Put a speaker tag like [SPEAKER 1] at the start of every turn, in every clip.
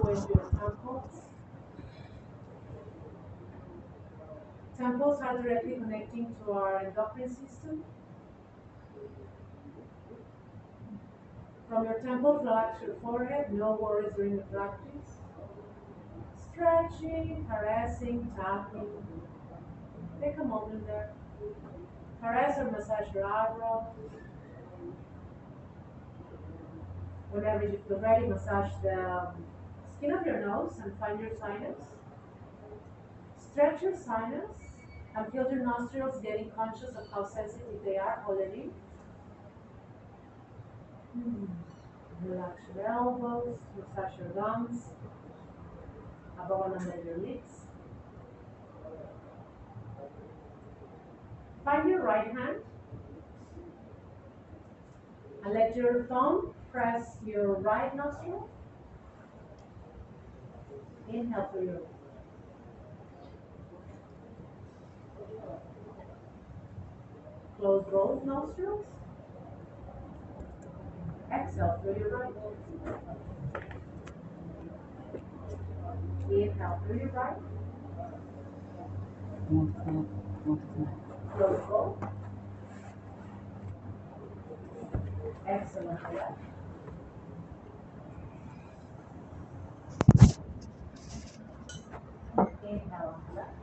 [SPEAKER 1] into your temples. Temples are directly connecting to our endocrine system. From your temples, relax your forehead. No worries during the practice. Stretching, caressing, tapping. Take a moment there. Caress or massage your eyebrows. Whenever you feel ready, massage the skin of your nose and find your sinus. Stretch your sinus and feel your nostrils, getting conscious of how sensitive they are already. Relax your elbows, massage your gums, above and under your lips. Find your right hand and let your thumb press your right nostril. Inhale through your close both nostrils. Exhale through your right. Inhale through your right. Close both. Exhale on the left. Inhale on the left.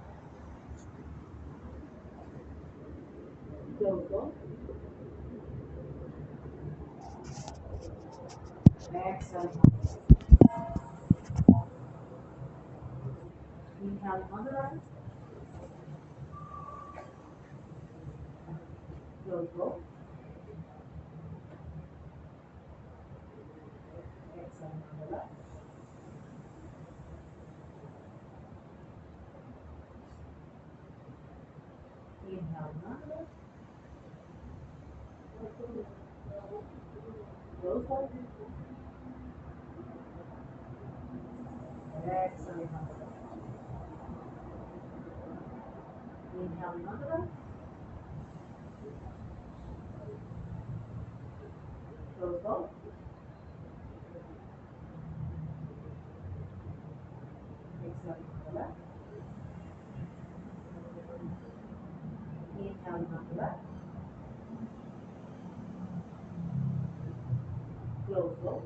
[SPEAKER 1] Close both. Exhale. Inhale on the right. Close both. Exhale on the left. Inhale on the left. Close both. Exhale on the left. Inhale on the left. Close both. Exhale on the left. Inhale on the left. Close both.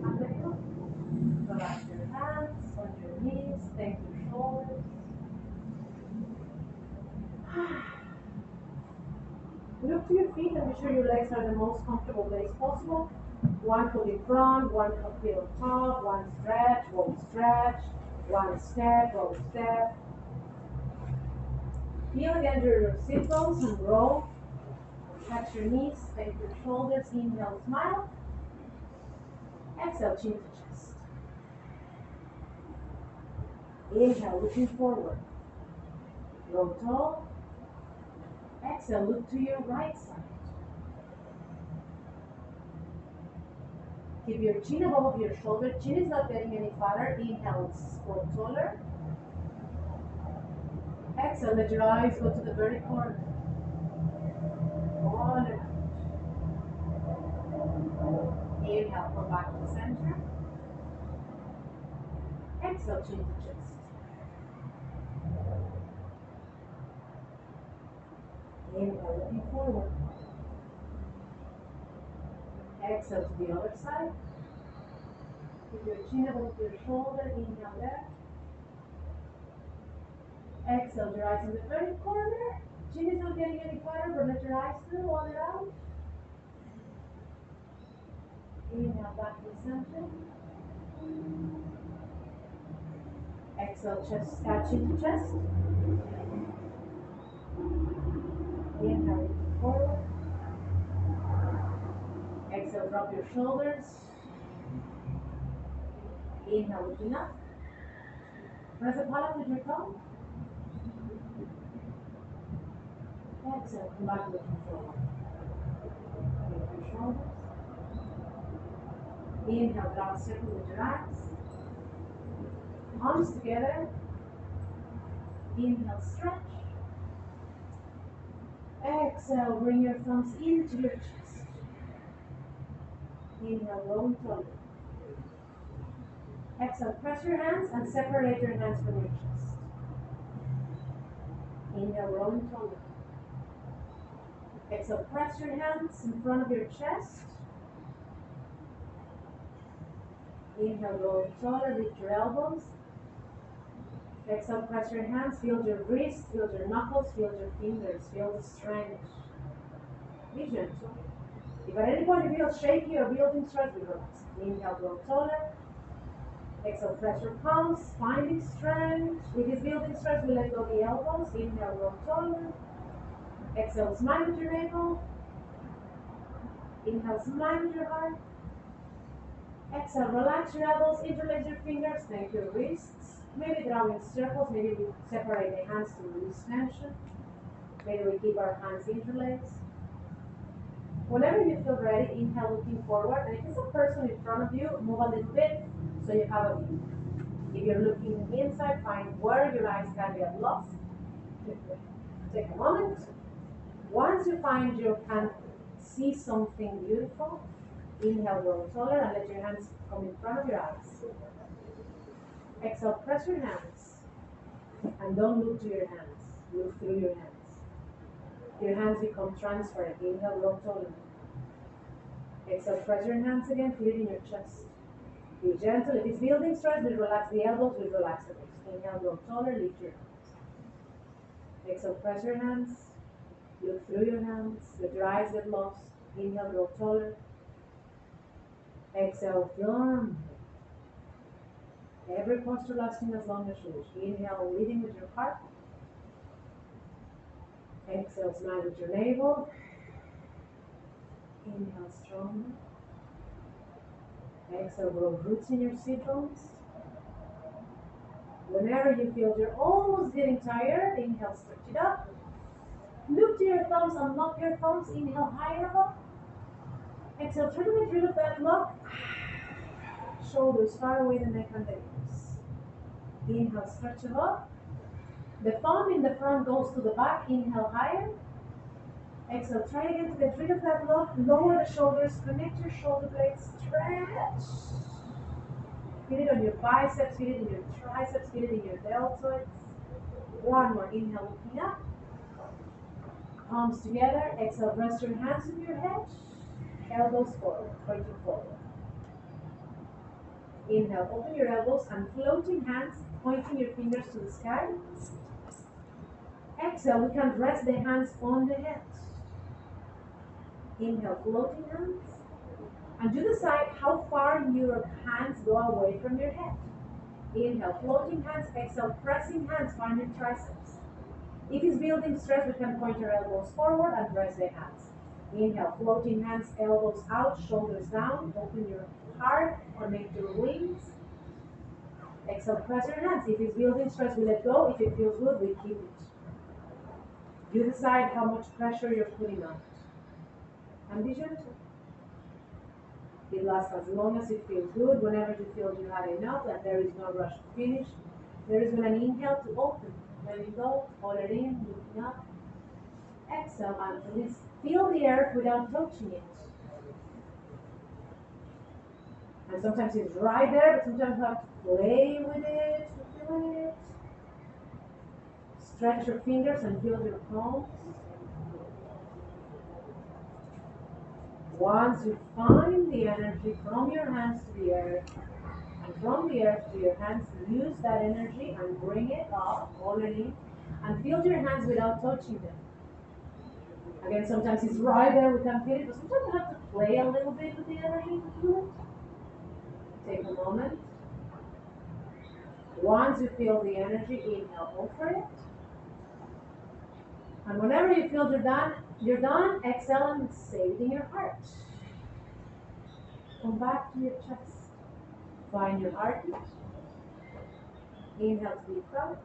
[SPEAKER 1] And let go. Relax your hands on your knees. Thank your shoulders. Look to your feet and be sure your legs are the most comfortable place possible. One foot in front, one foot on top, one stretch, one step, roll step. Feel again your sit bones and roll. Touch your knees, bend your shoulders, inhale, smile. Exhale, chin to chest. Inhale, looking forward. Roll tall. Exhale, look to your right side. Keep your chin above your shoulder. Chin is not getting any fatter. Inhale, squat taller. Exhale, let your eyes go to the very corner. On and out. Inhale, come back to the center. Exhale, chin to chest. Inhale, looking forward. Exhale to the other side. Keep your chin above your shoulder. Inhale there. Exhale, your eyes in the very corner. Chin is not getting any fatter, but let your eyes through. On and out. Inhale, back to the center. Exhale, chin to chest. Inhale, forward. Exhale, drop your shoulders. Inhale, looking up. Press the palm with your thumb. Exhale, come back looking forward. Lift your shoulders. Inhale, down circle with your eyes. Arms together. Inhale, stretch. Exhale, bring your thumbs into your chest. Inhale, roll and taller. Exhale, press your hands and separate your hands from your chest. Inhale, roll and taller. Exhale, press your hands in front of your chest. Inhale, roll and taller, lift your elbows. Exhale, press your hands, feel your wrists, feel your knuckles, feel your fingers, feel the strength. Be gentle. If at any point you feel shaky or building stress, relax. Inhale, grow taller. Exhale, press your palms, finding strength. If it's building stress, we let go the elbows. Inhale, grow taller. Exhale, smile with your navel. Inhale, smile with your heart. Exhale, relax your elbows, interlace your fingers, thank your wrists. Maybe drawing circles, maybe we separate the hands to release tension. Maybe we keep our hands interlaced. Whenever you feel ready, inhale looking forward. And if it's a person in front of you, move a little bit so you have a view. If you're looking inside, find where your eyes can get lost. Take a moment. Once you find you can see something beautiful, inhale, grow taller, and let your hands come in front of your eyes. Exhale, press your hands. And don't look to your hands. Look through your hands. Your hands become transparent. Inhale, grow taller. Exhale, press your hands again, feel it in your chest. Be gentle. If it's building stress, we'll relax the elbows, we'll relax the wrists. Inhale, grow taller, lift your hands. Exhale, press your hands. Look through your hands. Let your eyes get lost. Inhale, grow taller. Exhale, firm. Every posture lasting as long as you wish. Inhale, leading with your heart. Exhale, smile with your navel. Inhale, strong. Exhale, grow roots in your sit bones. Whenever you feel you're almost getting tired, inhale, stretch it up. Look to your thumbs, unlock your thumbs. Inhale, higher above. Exhale, try to get rid of that lock. Shoulders far away, the neck and the ears. Inhale, stretch above. The thumb in the front goes to the back. Inhale, higher. Exhale, try again to get rid of that lock. Lower the shoulders, connect your shoulder blades, stretch. Feel it on your biceps, feel it in your triceps, feel it in your deltoids. One more, inhale, looking up. Palms together. Exhale, rest your hands on your head. Elbows forward, pointing forward. Inhale, open your elbows and floating hands, pointing your fingers to the sky. Exhale, we can rest the hands on the head. Inhale, floating hands. And you decide how far your hands go away from your head. Inhale, floating hands. Exhale, pressing hands, find your triceps. If it's building stress, we can point our elbows forward and press the hands. Inhale, floating hands, elbows out, shoulders down. Open your heart, connect your wings. Exhale, press your hands. If it's building stress, we let go. If it feels good, we keep it. You decide how much pressure you're putting on it. And be gentle. It lasts as long as it feels good. Whenever you feel you had enough and there is no rush to finish, there is an inhale to open. There you go. Hold it in, looking up. Exhale and release. Feel the earth without touching it. And sometimes it's right there, but sometimes you have to play with it, to feel it. Stretch your fingers and feel your palms. Once you find the energy from your hands to the earth, and from the earth to your hands, use that energy and bring it up, hold it in, and feel your hands without touching them. Again, sometimes it's right there, we can feel it, but sometimes you have to play a little bit with the energy to feel it. Take a moment. Once you feel the energy, inhale, over it. And whenever you feel you're done, exhale and say it in your heart. Come back to your chest. Find your heartbeat. Inhale to be proud.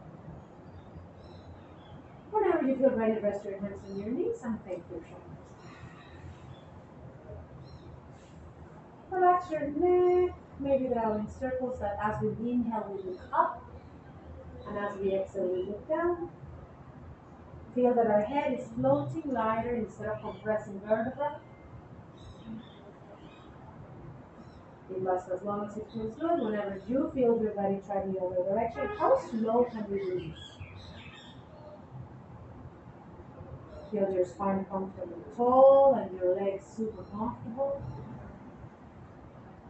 [SPEAKER 1] Whenever you feel ready, rest your hands on your knees and thank your shoulders. Relax your neck. Maybe drawing circles that as we inhale, we look up. And as we exhale, we look down. Feel that our head is floating lighter instead of compressing vertebra. It lasts as long as it feels good. Whenever you feel you're ready, try the other direction. How slow can you do this? Feel your spine comfortably tall and your legs super comfortable.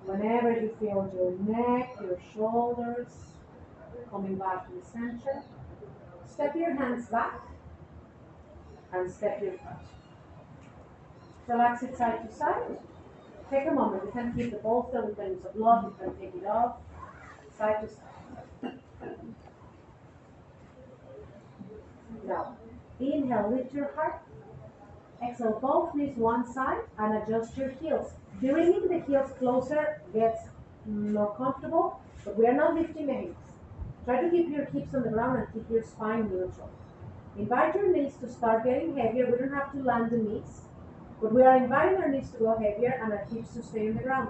[SPEAKER 1] Whenever you feel your neck, your shoulders coming back to the center, step your hands back and step your foot. Relax it side to side. Take a moment. We can keep the bolster, we can use a block, we can take it off, side to side. Now, inhale, lift your heart. Exhale, both knees one side and adjust your heels. Bringing the heels closer gets more comfortable, but we are not lifting the hips. Try to keep your hips on the ground and keep your spine neutral. Invite your knees to start getting heavier. We don't have to land the knees, but we are inviting our knees to go heavier and our hips to stay on the ground.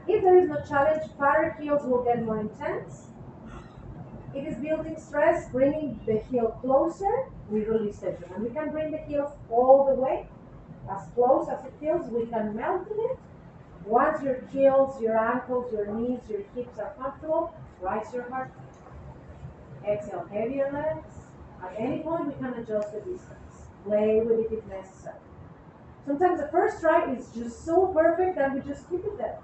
[SPEAKER 1] If there is no challenge, fatter heels will get more intense. It is building stress, bringing the heel closer, we release tension. And we can bring the heels all the way, as close as it feels, we can melt in it. Once your heels, your ankles, your knees, your hips are comfortable, rise your heart. Exhale, heavier legs. At any point, we can adjust the distance. Play with it if necessary. Sometimes the first try is just so perfect that we just keep it there.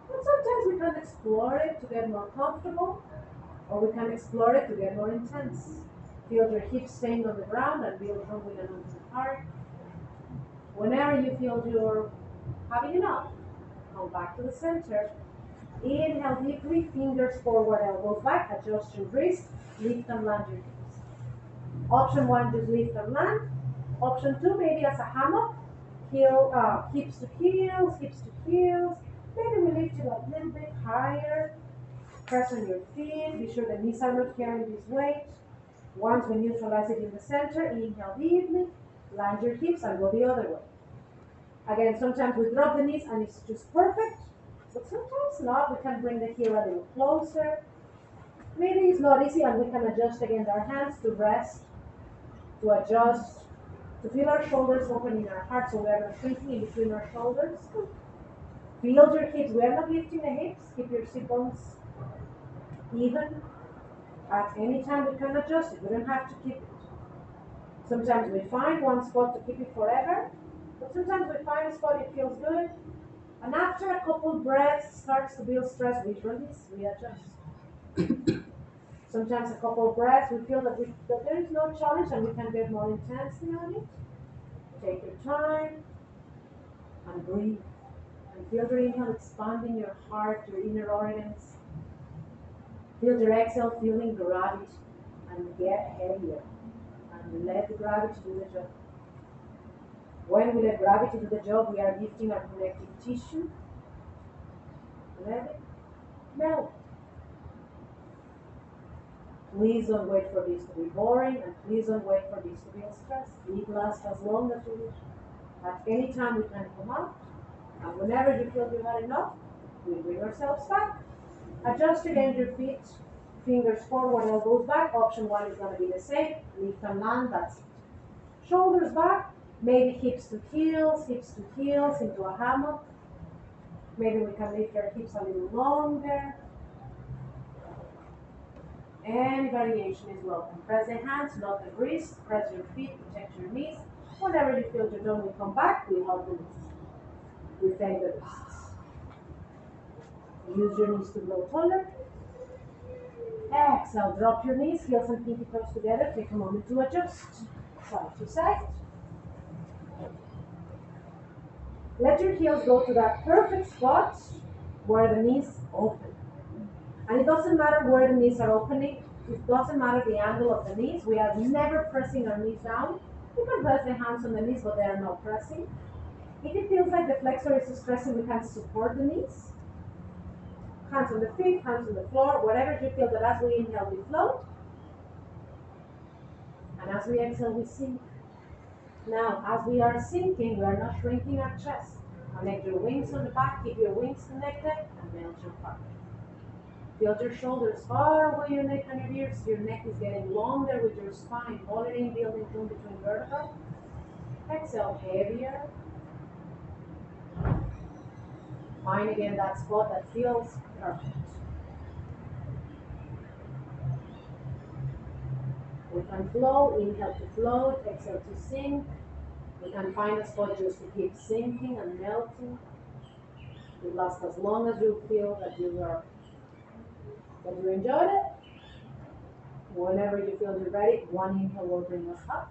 [SPEAKER 1] But sometimes we can explore it to get more comfortable, or we can explore it to get more intense. Feel your hips staying on the ground and build room with an open heart. Whenever you feel you're having enough, come back to the center. Inhale deeply, fingers forward, elbows back, adjust your wrist, lift and land your hips. Option one, just lift and land. Option two, maybe as a hammock, hips to heels, hips to heels. Maybe we lift it a little bit higher. Press on your feet, be sure the knees are not carrying this weight. Once we neutralize it in the center, inhale deeply, land your hips and go the other way. Again, sometimes we drop the knees and it's just perfect, but sometimes not. We can bring the heel a little closer. Maybe it's not easy and we can adjust again our hands to rest, to adjust, to feel our shoulders opening our heart so we are not shrinking in between our shoulders. Feel your hips. We are not lifting the hips. Keep your sit bones even. At any time we can adjust it. We don't have to keep it. Sometimes we find one spot to keep it forever, but sometimes we find a spot it feels good. And after a couple breaths starts to build stress, we release, we adjust. Sometimes a couple of breaths, we feel that there is no challenge and we can get more intensely on it. Take your time and breathe. And feel your inhale expanding your heart, your inner organs. Feel your exhale feeling gravity and get heavier. And let the gravity do the job. When we let gravity do the job, we are lifting our connective tissue. Let it melt. Please don't wait for this to be boring, and please don't wait for this to be a stress. It lasts as long as you wish. At any time we can come out, and whenever you feel you've had enough, we bring ourselves back. Adjust again your feet, fingers forward, elbows back. Option one is going to be the same. Lift and land, that's it. Shoulders back, maybe hips to heels into a hammock. Maybe we can lift our hips a little longer. Any variation is welcome. Press the hands, not the wrists. Press your feet, protect your knees. Whenever you feel you're done, we come back, we hold the knees. We thank the wrists. Use your knees to grow taller. Exhale, drop your knees, heels and pinky toes together. Take a moment to adjust. Side to side. Let your heels go to that perfect spot where the knees open. And it doesn't matter where the knees are opening. It doesn't matter the angle of the knees. We are never pressing our knees down. You can press the hands on the knees, but they are not pressing. If it feels like the flexor is stressing, we can support the knees. Hands on the feet, hands on the floor, whatever you feel that as we inhale, we float. And as we exhale, we sink. Now, as we are sinking, we are not shrinking our chest. Connect your wings on the back, keep your wings connected, and melt your heart. Feel your shoulders far away, your neck and your ears. Your neck is getting longer with your spine. Hold it in, building room between vertebrae. Exhale, heavier. Find again that spot that feels perfect. We can flow, inhale to float, exhale to sink. We can find a spot just to keep sinking and melting. It lasts as long as you feel that you enjoyed it. Whenever you feel you're ready, one inhale will bring us up.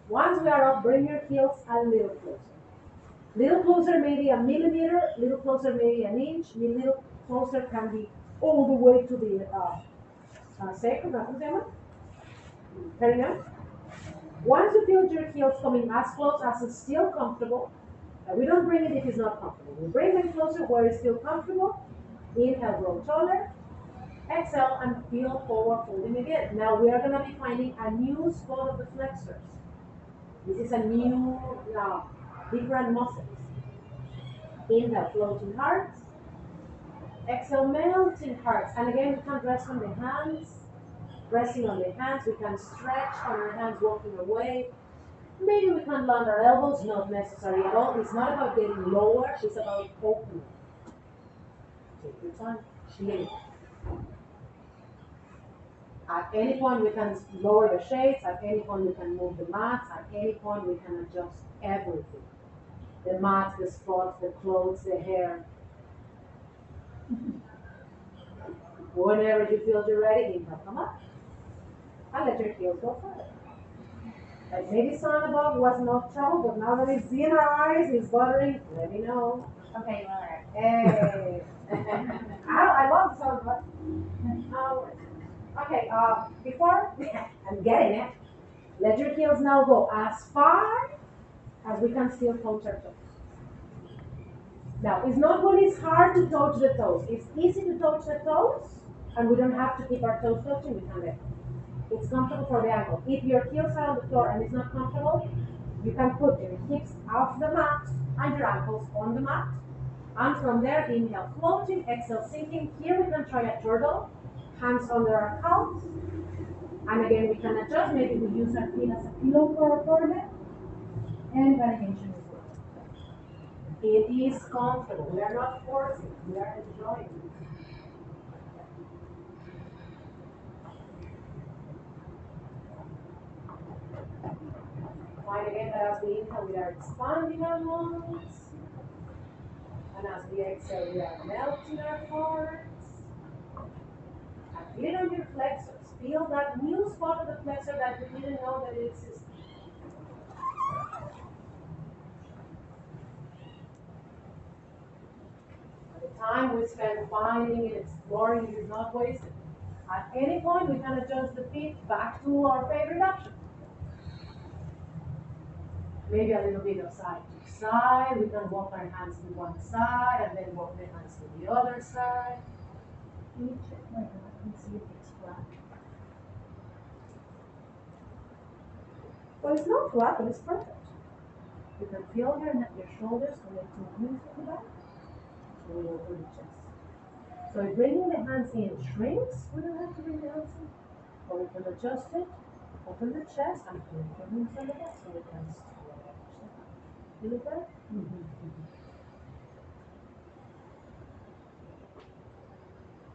[SPEAKER 1] Once we are up, bring your heels a little closer. Little closer, maybe a millimeter, little closer, maybe an inch, little closer can be all the way to the sacrum, ¿cómo se llama? Perineum. Once you feel your heels coming as close as it's still comfortable, we don't bring it if it's not comfortable. We bring them closer where it's still comfortable. Inhale, grow taller. Exhale and feel forward folding again. Now we are going to be finding a new spot of the flexors. This is a new, different muscles. Inhale, floating hearts. Exhale, melting hearts. And again, we can rest on the hands. Resting on the hands, we can stretch on our hands, walking away. Maybe we can land our elbows, not necessary at all. It's not about getting lower, it's about opening. Take your time. Here. At any point we can lower the shades, at any point we can move the mats, at any point we can adjust everything. The mats, the spots, the clothes, the hair. Whenever you feel you're ready, inhale, come up. And let your heels go further. Like maybe sun above was no trouble, but now that it's in our eyes, it's bothering, let me know.
[SPEAKER 2] Okay, all right.
[SPEAKER 1] Hey. I love the sun, but okay, before I'm getting it, let your heels now go as far as we can still touch our toes. Now, it's not when it's hard to touch the toes. It's easy to touch the toes, and we don't have to keep our toes touching, we can let go. It's comfortable for the ankle. If your heels are on the floor and it's not comfortable, you can put your hips off the mat and your ankles on the mat. And from there, inhale, floating, exhale, sinking. Here we can try a turtle, hands under our calves. And again, we can adjust. Maybe we use our feet as a pillow for our forehead. And variation as well. It is comfortable. We are not forcing. We are enjoying it. Find again that as we inhale, we are expanding our lungs. And as we exhale, we are melting our hearts. And feel on your flexors. Feel that new spot of the flexor that you didn't know that it existed. The time we spend finding it, exploring it is not wasted. At any point, we can adjust the feet back to our favorite option. Maybe a little bit of side to side. We can walk our hands to one side and then walk the hands to the other side.
[SPEAKER 2] Can you check my back and see if it's flat?
[SPEAKER 1] Well, it's not flat, but it's perfect. You can feel your shoulders connecting loose to the back. So we open the chest. So bringing the hands in shrinks, we don't have to bring the hands in. Or we can adjust it, open the chest, and bring the hands on the back so we can stretch. You look at it?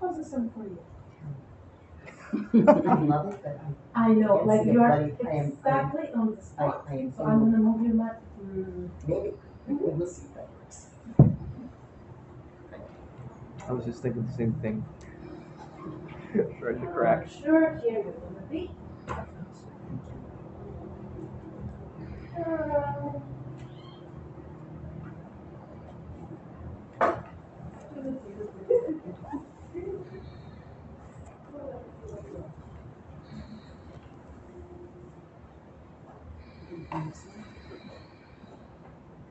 [SPEAKER 2] How's this one for you?
[SPEAKER 3] I love it, but
[SPEAKER 1] I know,
[SPEAKER 3] Yes,
[SPEAKER 1] like
[SPEAKER 3] yeah,
[SPEAKER 1] you are
[SPEAKER 3] but I am-
[SPEAKER 1] exactly on the spot.
[SPEAKER 3] I am.
[SPEAKER 1] So I'm gonna move your mat.
[SPEAKER 3] Maybe, we'll see if that works.
[SPEAKER 4] I was just thinking the same thing. Right to crack.
[SPEAKER 1] Sure, here we're gonna be.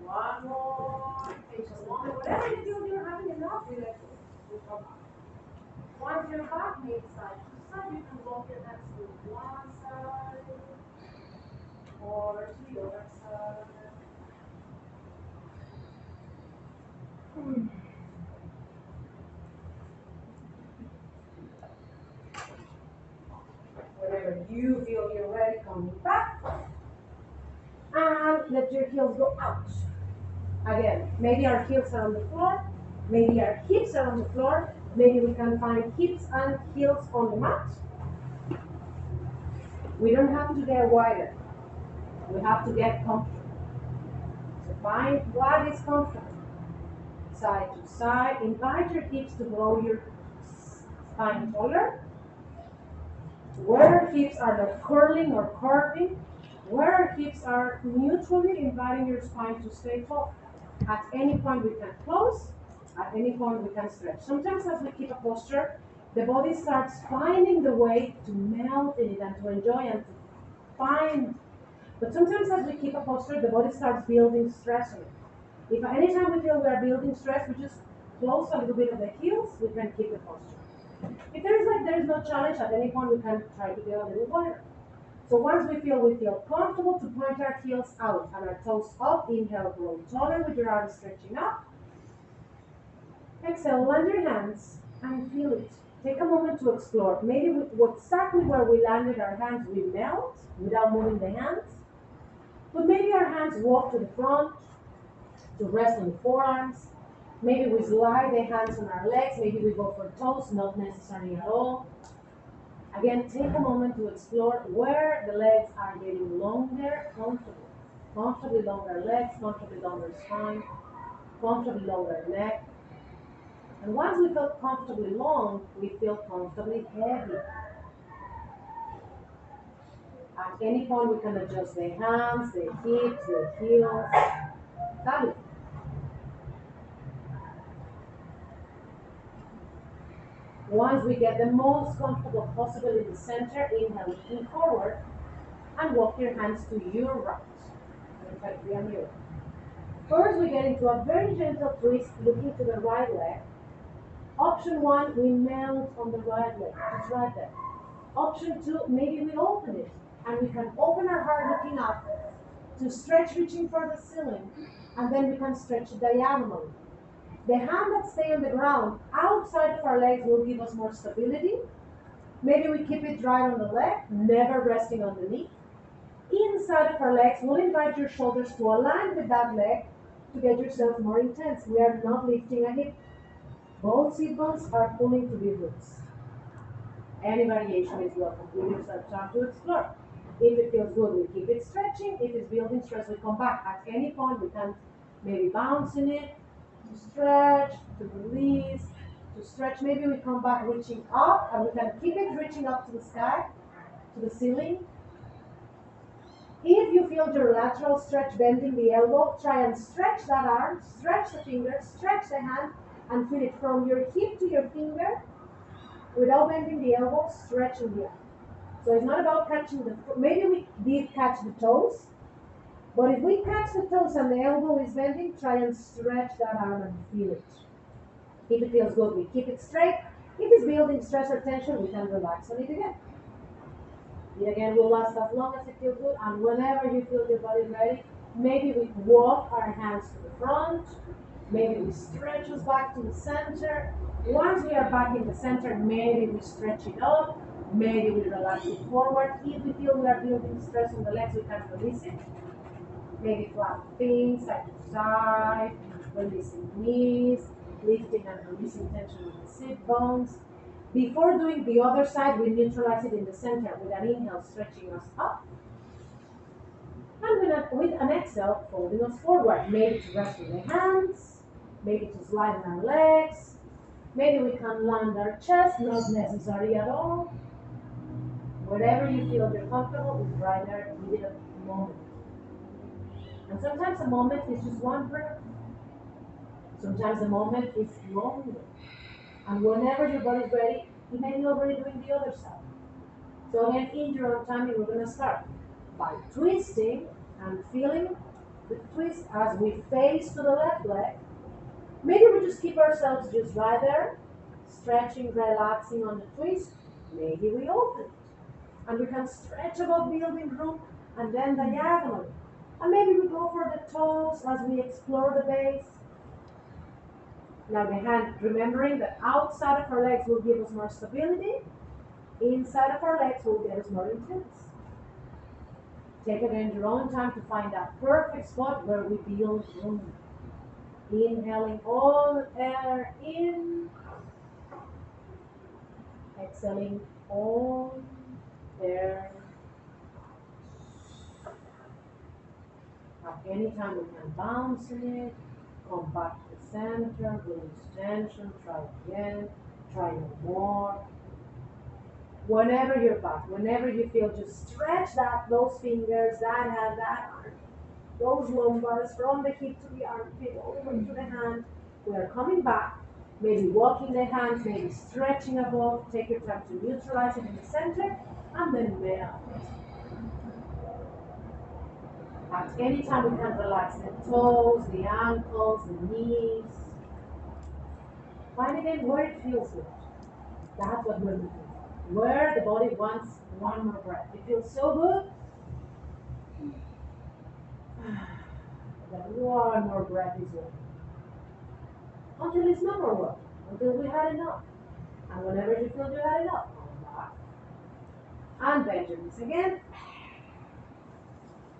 [SPEAKER 1] One more. Take a long, whatever you do, you're having enough. You let go. Once you're back, made side to side, you can walk your hands to one side or to the other side. Whenever you feel you're ready, coming back. And let your heels go out. Again, maybe our heels are on the floor. Maybe our hips are on the floor. Maybe we can find hips and heels on the mat. We don't have to get wider. We have to get comfortable. So find what is comfortable. Side to side. Invite your hips to grow your spine taller. Where our hips are not curling or curving. Where our hips are neutrally inviting your spine to stay tall. At any point we can close. At any point we can stretch. Sometimes as we keep a posture, the body starts finding the way to melt in it and to enjoy and to find. But sometimes as we keep a posture, the body starts building stress on it. If at any time we feel we are building stress, we just close a little bit of the heels, we can keep the posture. If there is no challenge, at any point we can try to get a little wider. So once we feel comfortable to point our heels out and our toes up, inhale, grow taller with your arms stretching up. Exhale, land your hands and feel it. Take a moment to explore. Maybe exactly where we landed our hands, we melt without moving the hands. But maybe our hands walk to the front to rest on the forearms. Maybe we slide the hands on our legs. Maybe we go for toes, not necessarily at all. Again, take a moment to explore where the legs are getting longer, comfortable. Comfortably longer legs, comfortably longer spine, comfortably longer neck. And once we feel comfortably long, we feel comfortably heavy. At any point, we can adjust the hands, the hips, the heels. That Once we get the most comfortable possible in the center, inhale, looking forward, and walk your hands to your right. In fact, we are here. First, we get into a very gentle twist, looking to the right leg. Option 1, we melt on the right leg, just right there. Option 2, maybe we open it, and we can open our heart looking up to stretch, reaching for the ceiling, and then we can stretch diagonally. The hand that stays on the ground outside of our legs will give us more stability. Maybe we keep it right on the leg, never resting on the knee. Inside of our legs, we'll invite your shoulders to align with that leg to get yourself more intense. We are not lifting a hip. Both sit bones are pulling to the roots. Any variation is welcome. Give yourself time to explore. If it feels good, we keep it stretching. If it's building stress, we come back. At any point, we can maybe bounce in it, to stretch, to release, to stretch. Maybe we come back reaching up, and we can keep it reaching up to the sky, to the ceiling. If you feel your lateral stretch bending the elbow, try and stretch that arm, stretch the finger, stretch the hand, and feel it from your hip to your finger without bending the elbow, stretching the arm. So it's not about catching maybe we did catch the toes, but if we catch the toes and the elbow is bending, try and stretch that arm and feel it. If it feels good, we keep it straight. If it's building stress or tension, we can relax on it again. It again will last as long as it feels good, and whenever you feel your body ready, maybe we walk our hands to the front, maybe we stretch us back to the center. Once we are back in the center, maybe we stretch it up, maybe we relax it forward. If we feel we are building stress on the legs, we can release it. Maybe flat feet, side to side, releasing knees, lifting and releasing tension on the sit bones. Before doing the other side, we neutralize it in the center with an inhale, stretching us up. And with an exhale, folding us forward. Maybe to rest with the hands, maybe to slide on our legs. Maybe we can land our chest, not necessary at all. Wherever you feel you're comfortable, is right there, give it a moment. And sometimes a moment is just one breath. Sometimes a moment is longer. And whenever your body's ready, you may be already doing the other side. So again, in your own timing, we're going to start by twisting and feeling the twist as we face to the left leg. Maybe we just keep ourselves just right there, stretching, relaxing on the twist. Maybe we open it. And we can stretch above building room and then diagonally. And maybe we go for the toes as we explore the base. Now the hand, remembering that outside of our legs will give us more stability, inside of our legs will get us more intense. Take again your own time to find that perfect spot where we build room. Inhaling all air in, exhaling all air. At any time we can bounce in it, come back to the center, release tension, try again, try no more. Whenever you're back, whenever you feel, just stretch those fingers, that hand, that arm, those lumbars from the hip to the armpit, all the way to the hand. We are coming back, maybe walking the hands, maybe stretching above. Take your time to neutralize it in the center, and then melt. At any time we can relax the toes, the ankles, the knees. Find again where it feels good. That's what we're looking for. Where the body wants one more breath. It feels so good. That one more breath is working. Until it's no more working. Until we had enough. And whenever you feel you had enough, come back. And bend your knees again.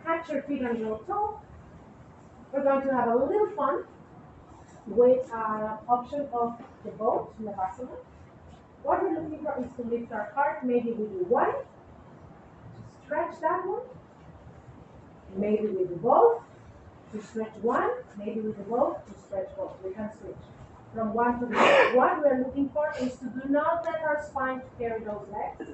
[SPEAKER 1] Catch your feet on your toe. We're going to have a little fun with option of the boat, Navasana. What we're looking for is to lift our heart. Maybe we do one, to stretch that one. Maybe we do both, to stretch one. Maybe we do both, to stretch both. We can switch from one to the other. What we're looking for is to do not let our spine carry those legs.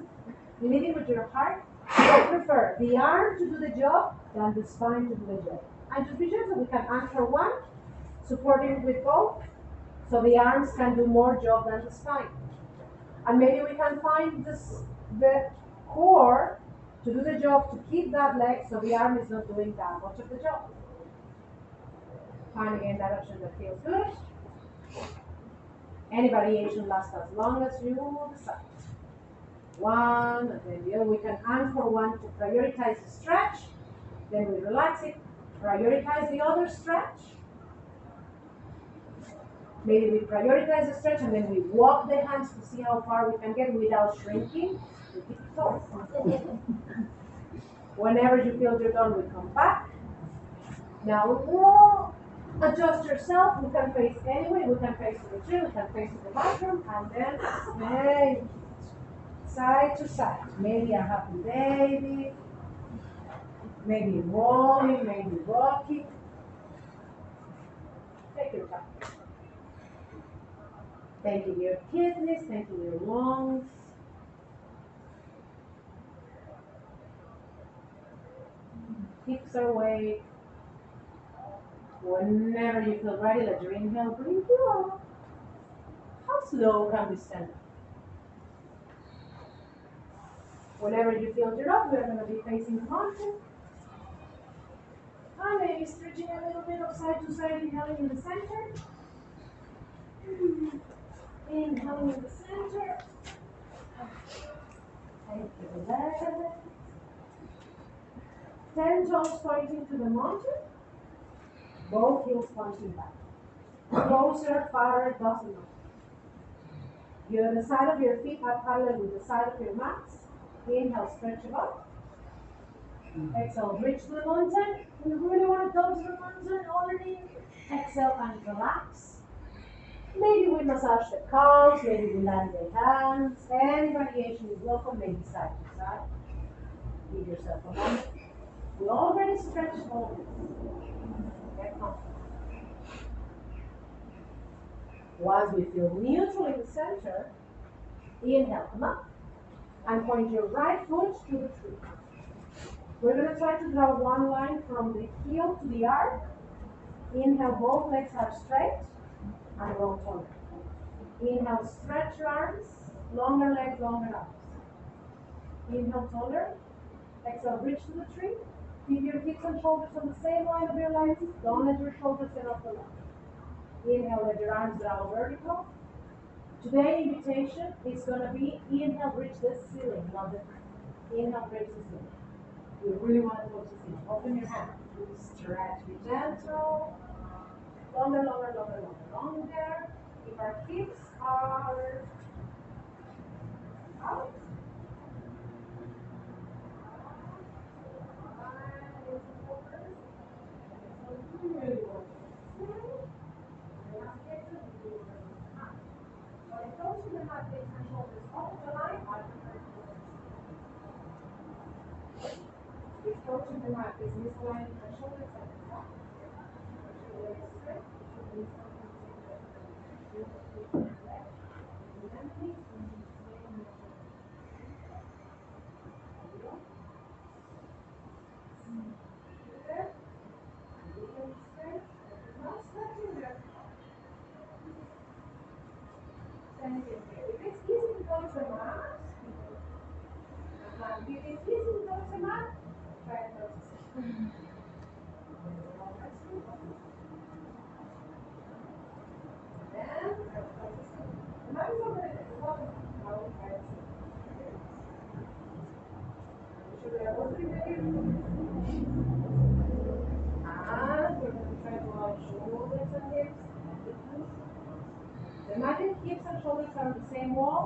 [SPEAKER 1] Leading with your heart. I prefer the arm to do the job than the spine to do the job. And just be gentle. We can anchor one, supporting with both, so the arms can do more job than the spine. And maybe we can find the core to do the job, to keep that leg so the arm is not doing that much of the job. Find again that option that feels good. Any variation lasts as long as you decide. One, and then the other. We can anchor one to prioritize the stretch, then we relax it, prioritize the other stretch. Maybe we prioritize the stretch and then we walk the hands to see how far we can get without shrinking. We keep it forward. Whenever you feel you're done, we come back. Now we'll adjust yourself. We can face anyway. We can face to the tree, we can face to the bathroom, and then hey, side to side. Maybe a happy baby, maybe rolling, maybe rocking. Take your time. Thanking your kidneys, thanking your lungs. Hips are awake. Whenever you feel ready, let your inhale breathe you out. How slow can we stand up? Whenever you feel you're up, we're going to be facing the mountain. And maybe stretching a little bit of side to side, inhaling in the center. Inhaling in the center. Take the breath. 10 toes pointing to the mountain. Both heels pointing back. Closer, farther, doesn't matter. The side of your feet are parallel with the side of your mats. Inhale, stretch above. Exhale, reach to the mountain. You really want to go to the mountain underneath. Exhale and relax. Maybe we massage the calves, maybe we land the hands. Any variation is welcome, maybe side to side. Give yourself a moment. We already stretched all this. Get comfortable. Once we feel neutral in the center, inhale, come up, and point your right foot to the tree. We're going to try to draw one line from the heel to the arc. Inhale, both legs are straight, and roll taller. Inhale, stretch your arms, longer legs, longer arms. Inhale, taller. Exhale, reach to the tree. Keep your hips and shoulders on the same line of your legs. Don't let your shoulders set off the line. Inhale, let your arms down vertical. Today's invitation is going to be inhale, reach the ceiling, not the ground. Inhale, reach the ceiling. You really want to go to the ceiling. Open your hand. Stretch, be gentle. Longer, longer, longer, longer, longer. If our hips are out. Really want to shoulders side to side. Legs straight. Gently. There. Legs straight. Not stretching there. Same thing here. If it's easy to go to a mat, if it's easy to go to a mat, try and go to sit. Then, the mat is already there. Now we try to sit. Should we have opening the hips? And we're going to try to add shoulders and hips. Imagine hips and shoulders are on the same wall.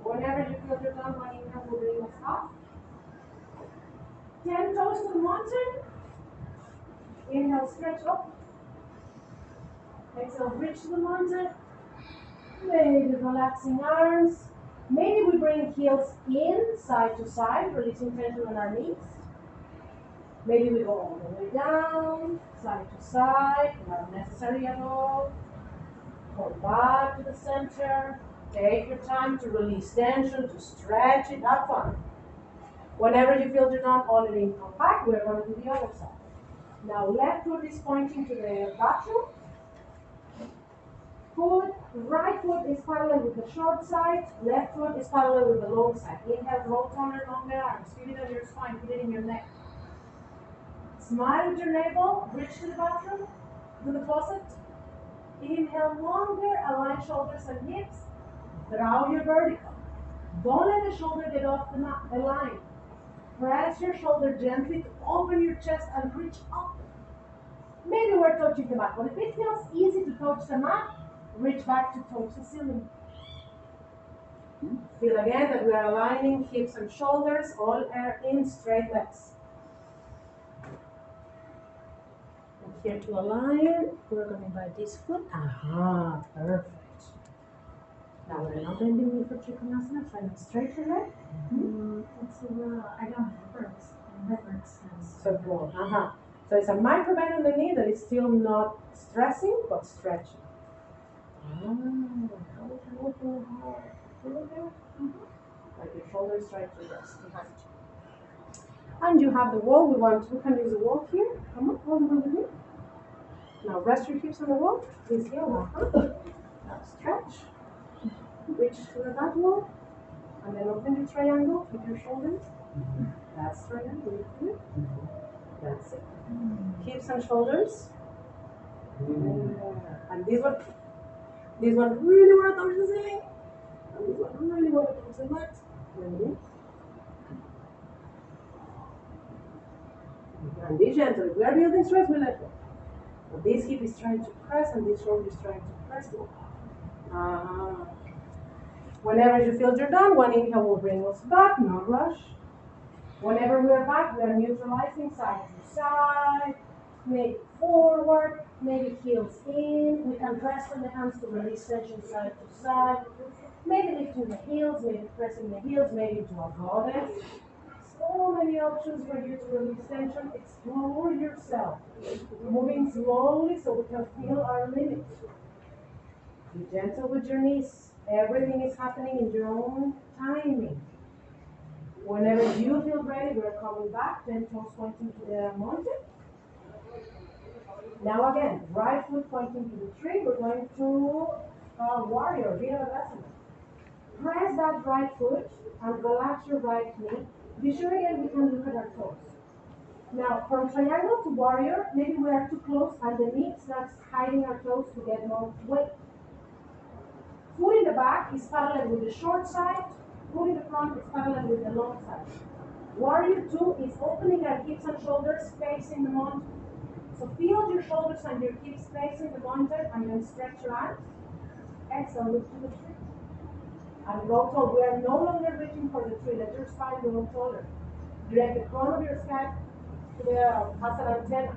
[SPEAKER 1] Whenever you feel you're done, one inhale will bring us up. 10 toes to the mountain. Inhale, stretch up. Exhale, reach to the mountain. Maybe relaxing arms. Maybe we bring heels in, side to side, releasing tension on our knees. Maybe we go all the way down, side to side, not necessary at all. Come back to the center. Take your time to release tension, to stretch it, have fun. Whenever you feel you're done, all in, come back. We're going to do the other side. Now, left foot is pointing to the bathroom. Right foot is parallel with the short side. Left foot is parallel with the long side. Inhale, roll taller, longer arms. Feel it on your spine, put it in your neck. Smile with your navel, reach to the bathroom, to the closet. Inhale longer, align shoulders and hips. Draw your vertical. Don't let the shoulder get off the line. Press your shoulder gently to open your chest and reach up. Maybe we're touching the mat, but if it feels easy to touch the mat, reach back to touch the ceiling. Feel again that we are aligning hips and shoulders, all are in straight legs. And here to align, we're going by this foot. Aha, perfect. Now we're not bending knee for Trikonasana, try to straight your leg.
[SPEAKER 2] I don't remember it sense.
[SPEAKER 1] So broad, So it's a micro bend on the knee that is still not stressing, but stretching. How we can open the heart. Feel it there? Like your shoulders try to rest behind you. And you have the wall. We can use the wall here. Come on, hold on the knee. Now rest your hips on the wall. This heel, Now stretch. Reach to the back wall. And then open your triangle with your shoulders. That's triangle. That's it. Hips and shoulders. And this one really want to touch the ceiling. And this one really want to touch the mat. And be gentle. If we are building stress, we let go. But this hip is trying to press and this shoulder is trying to press. Whenever you feel you're done, one inhale will bring us back, no rush. Whenever we are back, we are neutralizing side to side, maybe forward, maybe heels in. We can press on the hands to release tension side to side. Maybe lifting the heels, maybe pressing the heels, maybe to a goddess. So many options for you to release tension. Explore yourself. Moving slowly so we can feel our limits. Be gentle with your knees. Everything is happening in your own timing. Whenever you feel ready, we're coming back, 10 toes pointing to the mountain. Now again, right foot pointing to the tree. We're going to warrior, Virabhadrasana. Press that right foot and relax your right knee. Be sure again we can look at our toes. Now from triangle to warrior, maybe we are too close and the knee starts hiding our toes to get more weight. Foot in the back is parallel with the short side. Foot in the front is parallel with the long side. Warrior 2 is opening our hips and shoulders facing the mountain. So feel your shoulders and your hips facing the mountain and then stretch your arms. Exhale, look to the tree. And grow tall. We are no longer reaching for the tree. Let your spine grow taller. Direct the crown of your scalp to the as an antenna.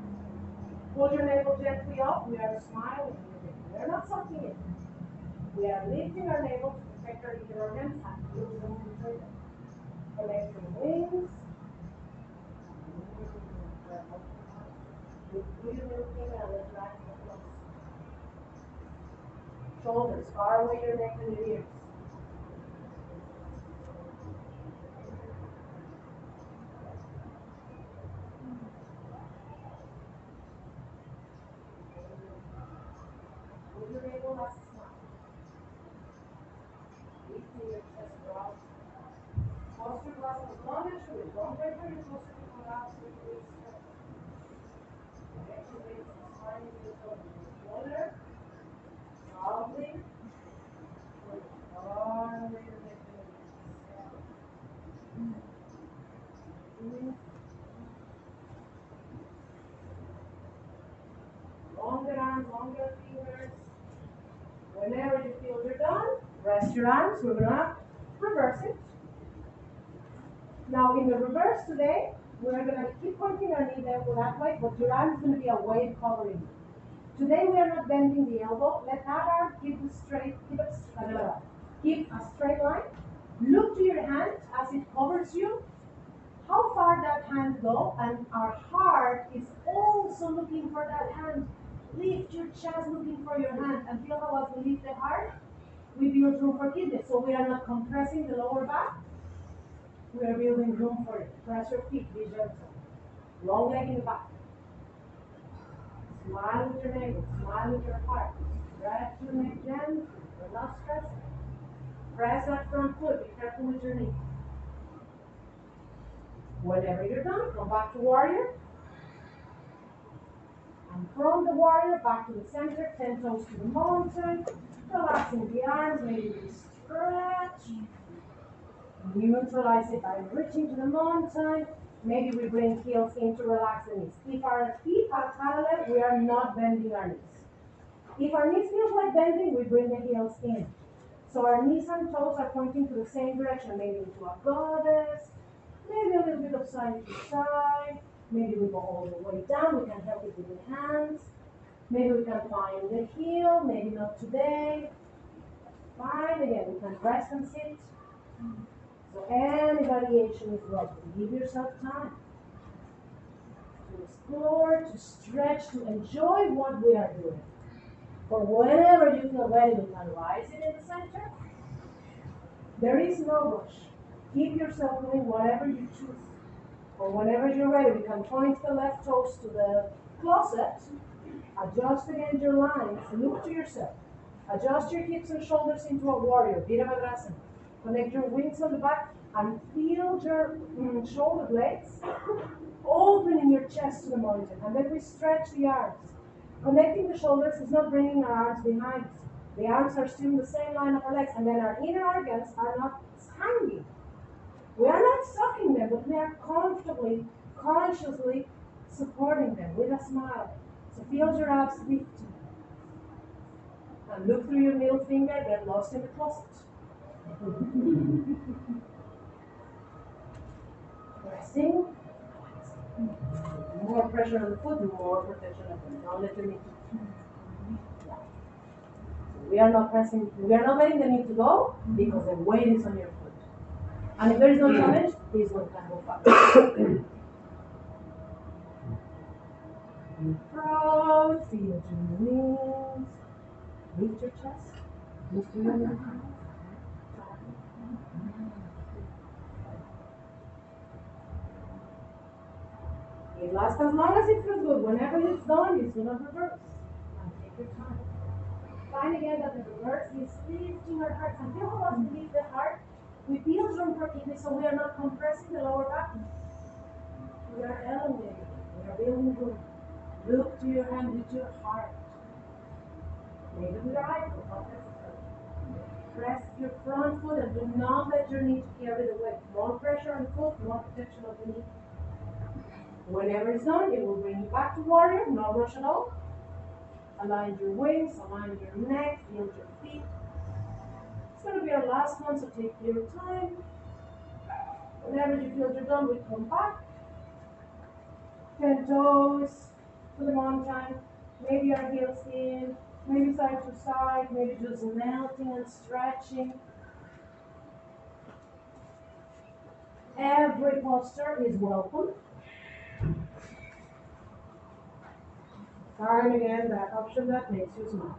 [SPEAKER 1] Pull your navel gently up. We are smiling. We are not sucking it. We are lifting our navel to protect our ear organs and connect your wings. Look through your middle finger and let your eyes get close. Shoulders, far away your neck and your ears. Move your navel, that's a smile. Deep in your chest, brow. Close your glasses as long as you wish. Don't wait for your closer to collapse with your stretch. Activate the spine in your shoulders. Shoulder, softly. Far away your neck and your ears. Longer arms, longer fingers. Whenever you feel you're done, rest your arms. We're gonna reverse it. Now in the reverse today, we're gonna keep pointing our knee there that way, but your arm is gonna be away covering you. Today we are not bending the elbow. Let that arm keep a straight line. Look to your hand as it covers you. How far that hand go, and our heart is also looking for that hand. Lift your chest looking for your hand, and feel how as we lift the heart, we build room for kidneys. So we are not compressing the lower back. We are building room for it. Press your feet, be gentle. Long leg in the back. Smile with your navel, smile with your heart. Stretch your neck gently. We're not stressing. Press that front foot. Be careful with your knee. Whenever you're done, come back to warrior. And from the warrior, back to the center, 10 toes to the mountain. Relaxing the arms, maybe we stretch. Neutralize it by reaching to the mountain. Maybe we bring heels in to relax the knees. If our feet are parallel, we are not bending our knees. If our knees feel like bending, we bring the heels in. So our knees and toes are pointing to the same direction, maybe into a goddess, maybe a little bit of side to side. Maybe we go all the way down. We can help it with the hands. Maybe we can find the heel, maybe not today. Fine, again, we can rest and sit. So any variation is welcome. Give yourself time to explore, to stretch, to enjoy what we are doing. For whenever you feel ready, you can rise it in the center. There is no rush. Keep yourself doing whatever you choose. Or whenever you're ready, we can point the left toes to the closet. Adjust again your lines. Look to yourself. Adjust your hips and shoulders into a warrior, Virabhadrasana. Connect your wings on the back and feel your shoulder blades opening your chest to the mountain. And then we stretch the arms. Connecting the shoulders is not bringing our arms behind us. The arms are still in the same line of our legs, and then our inner organs are not hanging. We are not sucking them, but we are comfortably, consciously supporting them with a smile. So feel your abs lifting. And look through your middle finger, get lost in the closet. Resting. More pressure on the foot, more protection on the foot. Don't let the knee. Yeah. We are not pressing, we are not letting the knee to go because the weight is on your foot. And if there is no challenge, this one can go fast. Proud, feel your wings. Lift your chest. Lift your hands. It lasts as long as it feels good. Whenever it's done, it's going to reverse. And take your time. Find again that the reverse is lifting our heart. And feel how as we lift the heart, we build room for kidneys, so we are not compressing the lower back. We are elevating. We are building room. Look to your hand with your heart. Maybe with your eyes. Press your front foot and do not let your knee carry the weight. More pressure on the foot, more protection of the knee. Whenever it's done, it will bring you back to warrior. No rush at all. Align your wings, align your neck, feel your feet. It's going to be our last one, so take your time. Whenever you feel you're done, we come back. 10 toes to the mountain. Maybe our heels in, maybe side to side, maybe just melting and stretching. Every posture is welcome. Find again that option that makes you smile.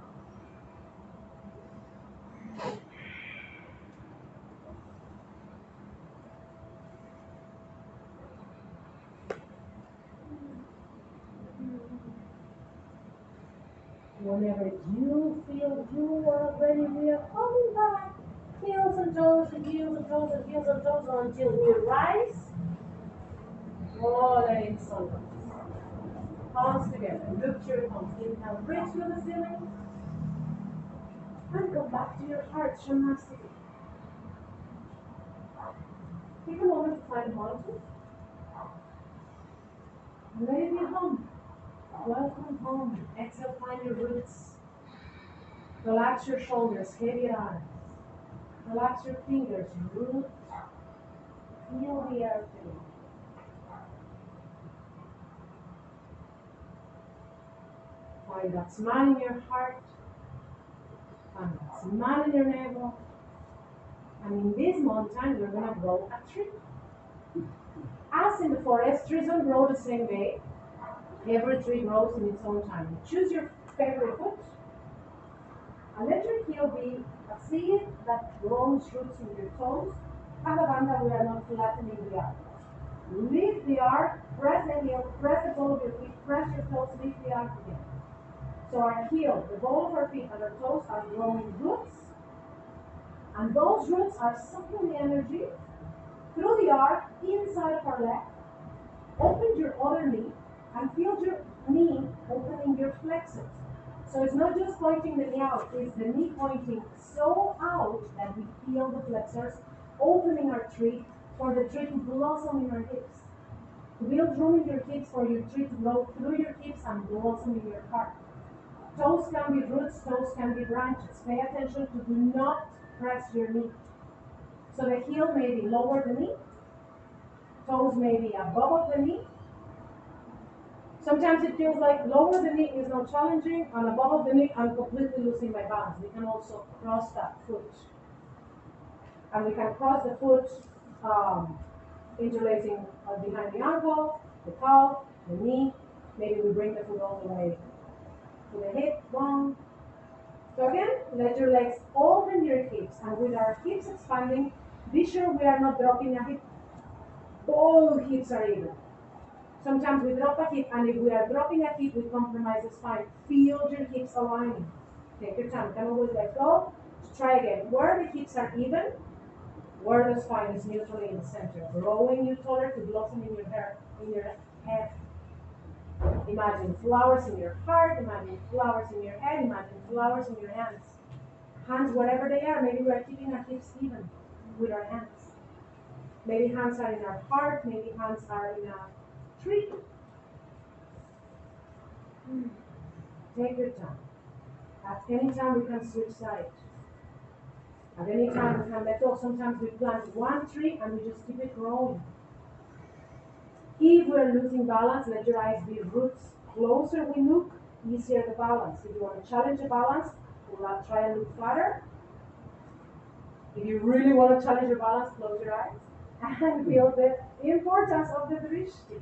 [SPEAKER 1] Whenever you feel you are ready, we are coming back. Heels and toes and heels and toes and heels and toes until we rise. Rolling sunrise. Palms together. Look to your palms. Inhale, reach to the ceiling. And go back to your heart, Shanasana. Take a moment to find a mountain. And let it be home. Welcome home. Exhale, find your roots. Relax your shoulders, heavy your eyes. Relax your fingers, root. Feel the earth beneath. Find that smile in your heart. Find that smile in your navel. And in this mountain, we're going to grow a tree. As in the forest, trees don't grow the same way. Every tree grows in its own time. Choose your favorite foot. And let your heel be a seed that grows roots in your toes. And the banda, we are not flattening the arc. Lift the arc, press the heel, press the ball of your feet, press your toes, lift the arc again. So our heel, the ball of our feet and our toes are growing roots. And those roots are sucking the energy through the arc inside of our leg. Open your other knee and feel your knee opening your flexors. So it's not just pointing the knee out, it's the knee pointing so out that we feel the flexors opening our tree for the tree to blossom in our hips. To build room in your hips for your tree to grow through your hips and blossom in your heart. Toes can be roots, toes can be branches. Pay attention to do not press your knee. So the heel may be lower the knee, toes may be above the knee. Sometimes it feels like lower the knee is not challenging, and above the knee I'm completely losing my balance. We can also cross that foot. And we can cross the foot interlacing behind the ankle, the calf, the knee. Maybe we bring the foot all the way to the hip, one. So again, let your legs open your hips, and with our hips expanding, be sure we are not dropping a hip. All hips are even. Sometimes we drop a hip, and if we are dropping a hip, we compromise the spine. Feel your hips aligning. Take your time. You can always let go. Try again. Where the hips are even, where the spine is neutrally in the center. Growing you taller to blossom in your hair, in your head. Imagine flowers in your heart. Imagine flowers in your head. Imagine flowers in your hands. Hands wherever they are. Maybe we are keeping our hips even with our hands. Maybe hands are in our heart. Maybe hands are in a tree. Take your time. At any time we can switch sides. At any time we can let go. Sometimes we plant one tree and we just keep it growing. If we're losing balance, let your eyes be roots. Closer we look, easier the balance. If you want to challenge the balance, we'll try and look flatter. If you really want to challenge your balance, close your eyes and feel the importance of the drishti.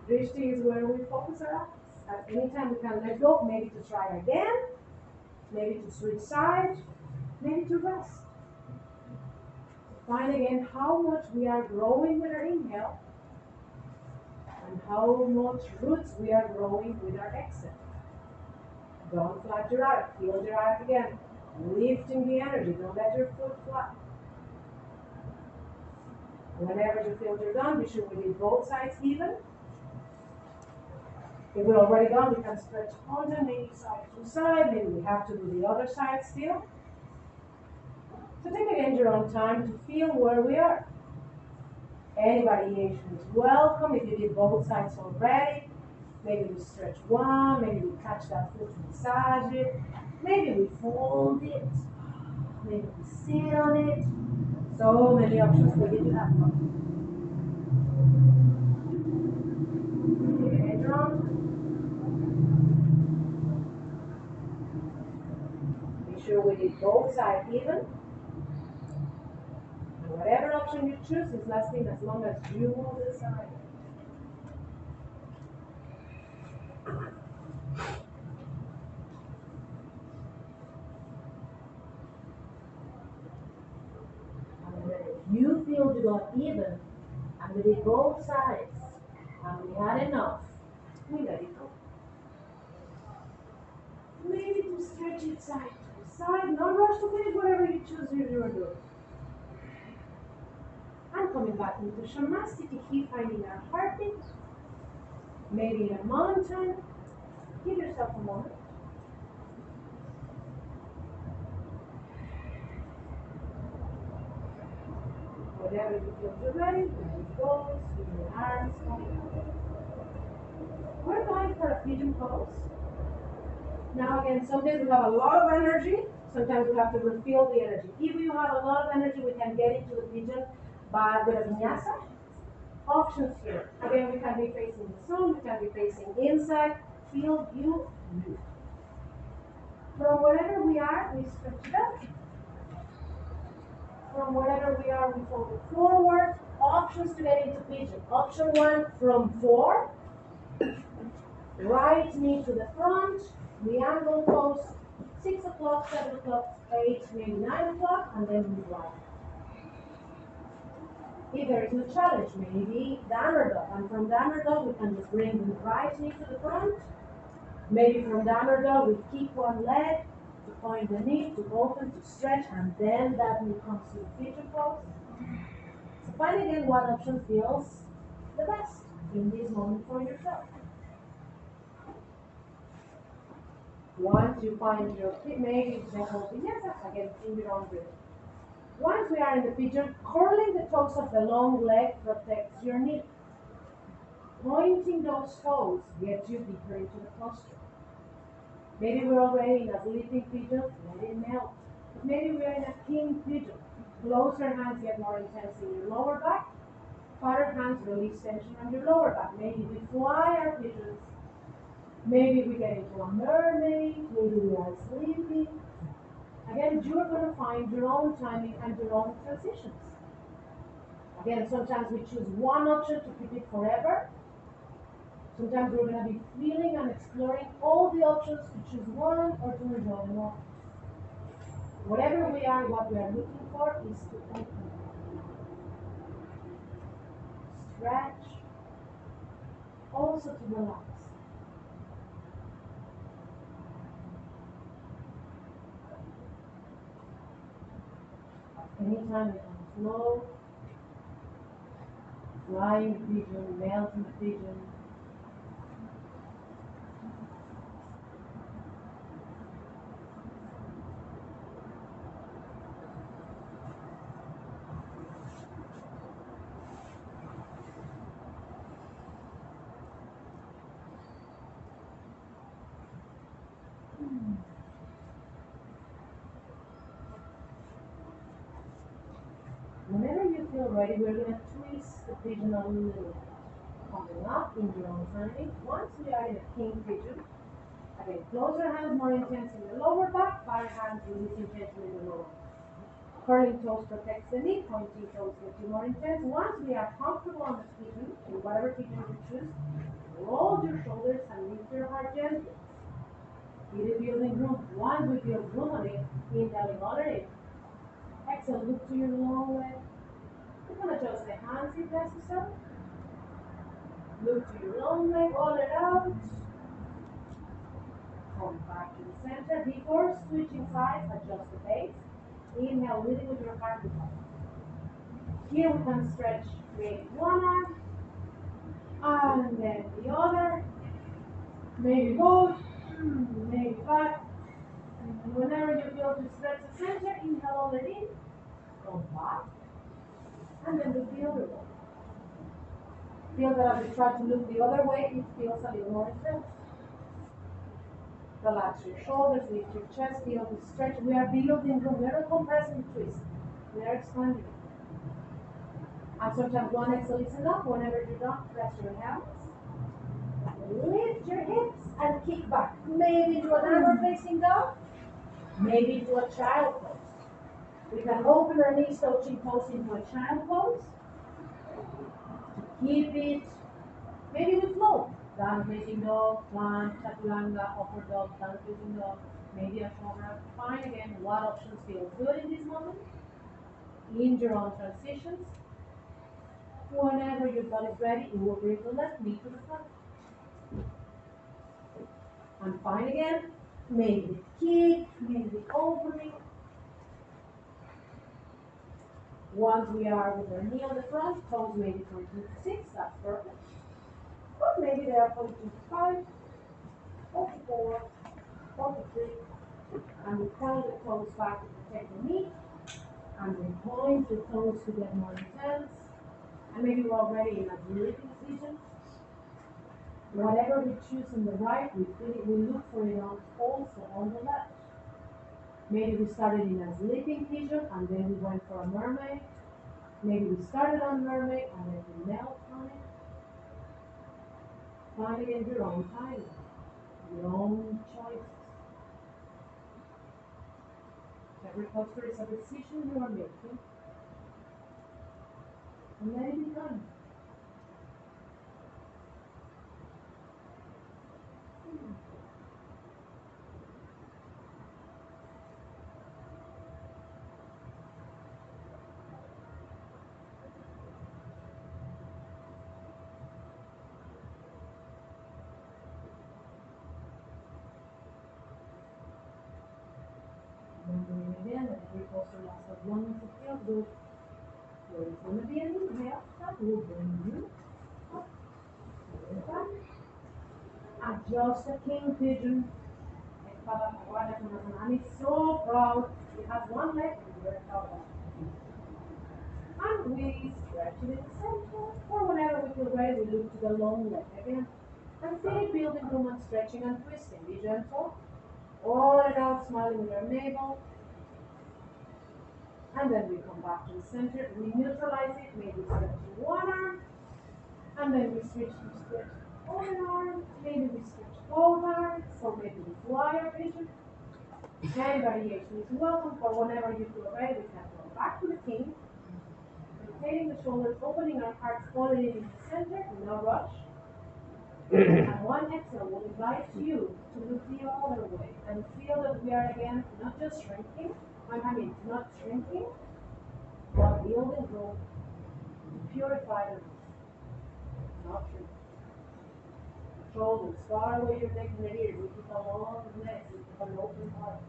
[SPEAKER 1] Drishti is where we focus our eyes. At any time we can let go, maybe to try again, maybe to switch sides, maybe to rest. Find again how much we are growing with our inhale and how much roots we are growing with our exhale. Don't flat your arc, feel your arc again. Lifting the energy, don't let your foot flat. Whenever you feel you're done, be sure we leave both sides even. If we're already done, we can stretch underneath side to side. Maybe we have to do the other side still. So take again your own time to feel where we are. Any variation is welcome. If you did both sides already, maybe we stretch one, maybe we catch that foot to massage it, maybe we fold it, maybe we sit on it. So many options for you to have fun. Take again your own time. Be sure we did both sides even. And whatever option you choose is lasting as long as you decide. got even, and we did both sides, and we had enough, we let it go. Maybe to stretch it side to side, no rush to finish whatever you choose you're doing. And coming back into Shamastiti, keep finding our heartbeat, maybe in a mountain. Give yourself a moment. Whatever you feel you're ready, let it go, swing your arms, coming up. We're going for a pigeon pose. Now again, some days we have a lot of energy, sometimes we have to refill the energy. If you have a lot of energy, we can get into the pigeon by with a vinyasa. Options here. Again, we can be facing the sun, we can be facing inside. Feel you. From wherever we are, we stretch it up. From wherever we are, we fold it forward. Options to get into pigeon. Option one, from 4. Right knee to the front. Triangle pose. 6 o'clock, 7 o'clock, 8, maybe 9 o'clock, and then we right. If there is no challenge, maybe downward dog. And from downward dog, we can just bring the right knee to the front. Maybe from downward dog, we keep one leg to point the knee, to open, to stretch, and then that knee comes to the pigeon pose. So find again what option feels the best in this moment for yourself. Once you find your feet, maybe gentle vinyasa, again in your own rhythm. Once we are in the pigeon, curling the toes of the long leg protects your knee. Pointing those toes gets you deeper into the posture. Maybe we're already in a sleeping pigeon, let it melt. But maybe we're in a king pigeon. Closer hands get more intense in your lower back. Farther hands release tension on your lower back. Maybe we fly our pigeons. Maybe we get into a mermaid. Maybe we are sleeping. Again, you're going to find your own timing and your own transitions. Again, sometimes we choose one option to keep it forever. Sometimes we're going to be feeling and exploring all the options to choose one or to enjoy them all. Whatever we are, what we are looking for is to open, stretch, also to relax. Anytime we can flow, flying pigeon, melting pigeon. Whenever you feel ready, we're going to twist the pigeon a little bit. Coming up in your own timing. Once we are in a king pigeon, again, closer hands more intense in the lower back, far hands releasing tension in the lower. Curling toes protects the knee, pointing toes get you more intense. Once we are comfortable on the pigeon, in whatever pigeon you choose, roll your shoulders and lift your heart gently. Keep it building room. Once we build room on it, inhaling all it. Exhale, look to your long leg. You can adjust the hands if necessary. Look to your long leg, roll it out. Come back to the center. Before switching sides, adjust the base. Inhale, leading with your heart. Here we can stretch, maybe one arm, and then the other. Maybe both, maybe back. And whenever you feel to stretch the center, inhale all it in. Come back. And then do the other one. Feel that as you try to look the other way, it feels a little more intense. Relax your shoulders, lift your chest, feel the stretch. We are building room. We are not compressing the twist. We are expanding. And sometimes one exhale is enough. Whenever you're done, press your hands. Lift your hips and kick back. Maybe to an arm facing dog. Maybe to a child pose. We can open our knees, touching toes into a child pose. Keep it. Maybe we float. Down facing dog, plant, chaturanga, upward dog, down facing dog, maybe a shoulder. Find again what options feel good in this moment. In your own transitions. Whenever your body's ready, you will bring the left knee to the front. And fine again. Maybe the kick, maybe the opening. Once we are with our knee on the front, toes maybe pointing to 6, that's perfect. But maybe they are pointing to 5, 44, 43, and we point the toes back to protect the knee, and we point the toes to get more intense, and maybe we're already in a gripping position. Whatever we choose on the right, we look for it also on the left. Maybe we started in a sleeping pigeon and then we went for a mermaid. Maybe we started on mermaid and then we knelt on it. Find it in your own time, your own choices. Every posture is a decision you are making. And let it be done. Remembering again that every posture lasts as long as it feels good. There is going to be an inhale that will bring you up. Back. Adjust the king pigeon. And he's so proud. He has one leg and we're proud of it. And we stretch it in the center. Or whenever we feel ready, we look to the long leg again. And feel building room and stretching and twisting. Be gentle. All it out, smiling with our navel. And then we come back to the center. We neutralize it. Maybe stretching one arm. And then we switch to stretch one arm. Maybe we stretch both arms. So maybe we fly our pigeon. Any variation is welcome. For whenever you feel ready, we can go back to the king. Rotating the shoulders, opening our hearts, falling in the center, no rush. And one exhale will invite you to look the other way and feel that we are again not just shrinking, not shrinking, but building growth, purify the roots, not shrinking. Shoulders far away your neck and the ears. We keep a long neck, we keep an open heart.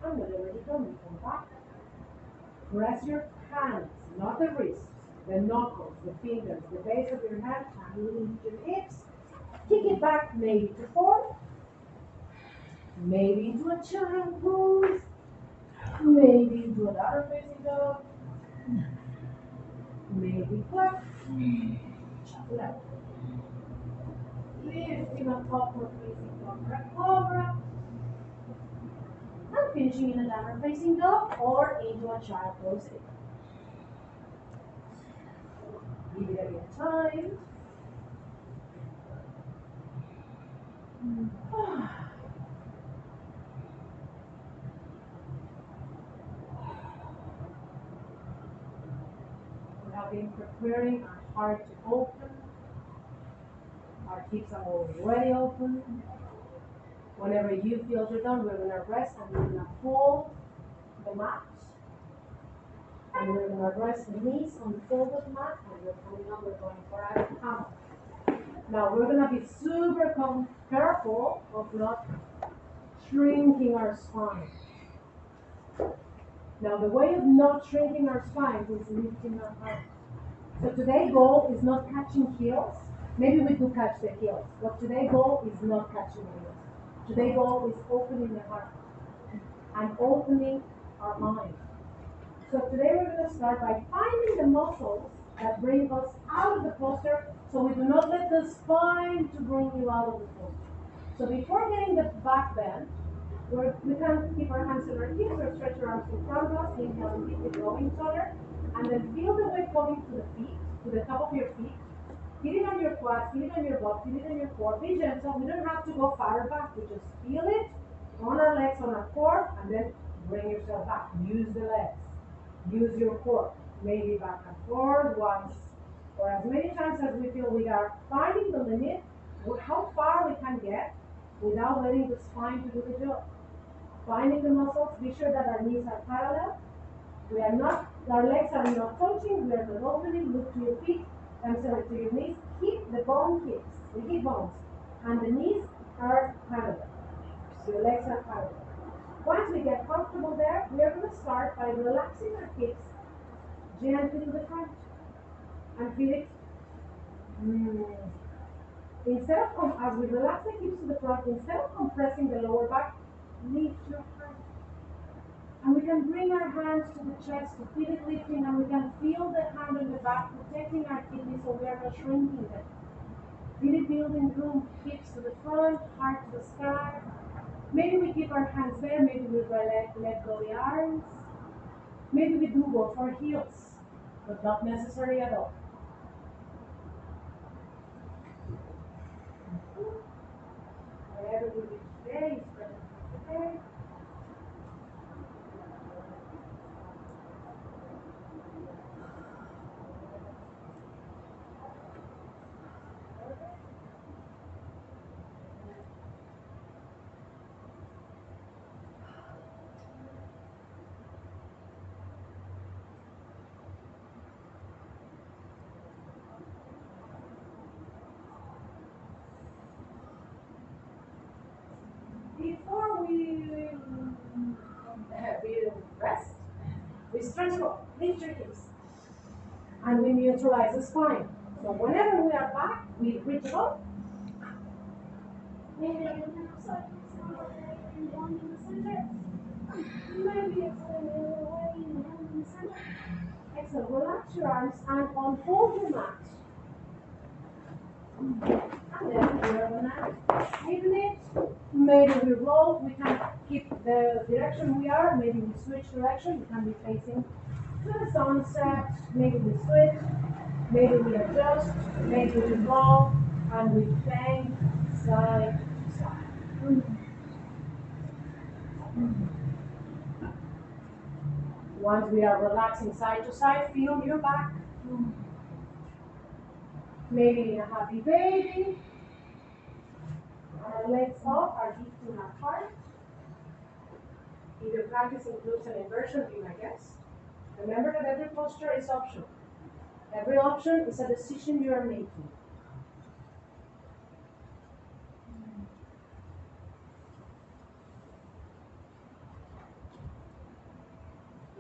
[SPEAKER 1] And whenever you come, you come back. Press your hands, not the wrists, the knuckles, the fingers, the base of your hand, and lift your hips. Kick it back, maybe to 4. Maybe into a child pose. Maybe into a downward facing dog. Maybe flex. Left. Lifting up upward facing dog or a cobra. And finishing in a downward facing dog or into a child pose. Give it a bit of time. We have been preparing our heart to open. Our hips are already open. Whenever you feel you're done, we're going to rest and we're going to fold the mat. And we're going to rest the knees on the folded mat. And we're coming up, we're going for a camel. Now we're going to be super careful of not shrinking our spine. Now the way of not shrinking our spine is lifting our heart. So today's goal is not catching heels. Maybe we do catch the heels, but today's goal is not catching the heels. Today's goal is opening the heart and opening our mind. So today we're going to start by finding the muscles that bring us out of the posture, so we do not let the spine to bring you out of the posture. So before getting the back bend, we can keep our hands on our hips or stretch our arms in front of us, inhale and keep it going taller, and then feel the weight coming to the feet, to the top of your feet. Feel it on your quads, feel it on your butt, feel it on your core. Be gentle. We don't have to go farther back. We just feel it on our legs, on our core, and then bring yourself back. Use the legs. Use your core. Maybe back and forth once, or as many times as we feel. We are finding the limit, how far we can get without letting the spine to do the job. Finding the muscles. Be sure that our knees are parallel. We are not Our legs are not touching, we are not opening, look to your feet, I'm sorry, to your knees. Keep the bone hips, the hip bones, and the knees are parallel. So your legs are parallel. Once we get comfortable there, we are going to start by relaxing our hips gently to the front and feel it. Instead of, as we relax the hips to the front, instead of compressing the lower back, lift your hand. And we can bring our hands to the chest to feel it lifting, and we can feel the hand on the back protecting our kidneys so we are not shrinking them. Feel it building room, hips to the front, heart to the sky. Maybe we keep our hands there, maybe we let go the arms. Maybe we do go for heels, but not necessary at all. Whatever we do today is present for today. Before we rest, we stretch up, lift your hips, and we neutralize the spine. So whenever we are back, we reach up. Maybe a little upside, and one in the center. Maybe exhale away, and one in the center. Exhale, relax your arms and unfold your mat. And then we are gonna even it. Maybe we roll, we can keep the direction we are, maybe we switch direction, we can be facing to the sunset, maybe we switch, maybe we adjust, maybe we roll, and we bang side to side. Once we are relaxing side to side, feel your back. Maybe in a happy baby. Our legs up, our hips do not heart. If your practice includes an inversion, be my guest. Remember that every posture is optional. Every option is a decision you are making.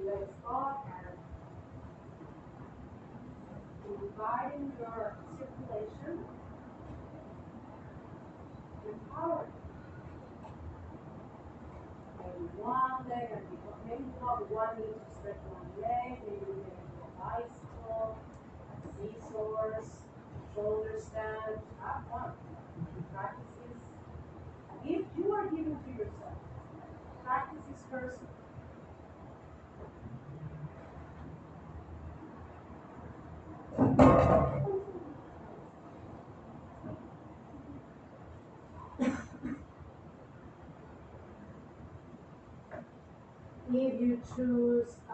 [SPEAKER 1] Legs up and dividing your circulation with power. Maybe one leg and maybe not one knee to stretch one leg, maybe we get into a bicycle, seesaws, shoulder stand, have fun. Practice is a gift you are giving to yourself. Practice is personal. If you choose a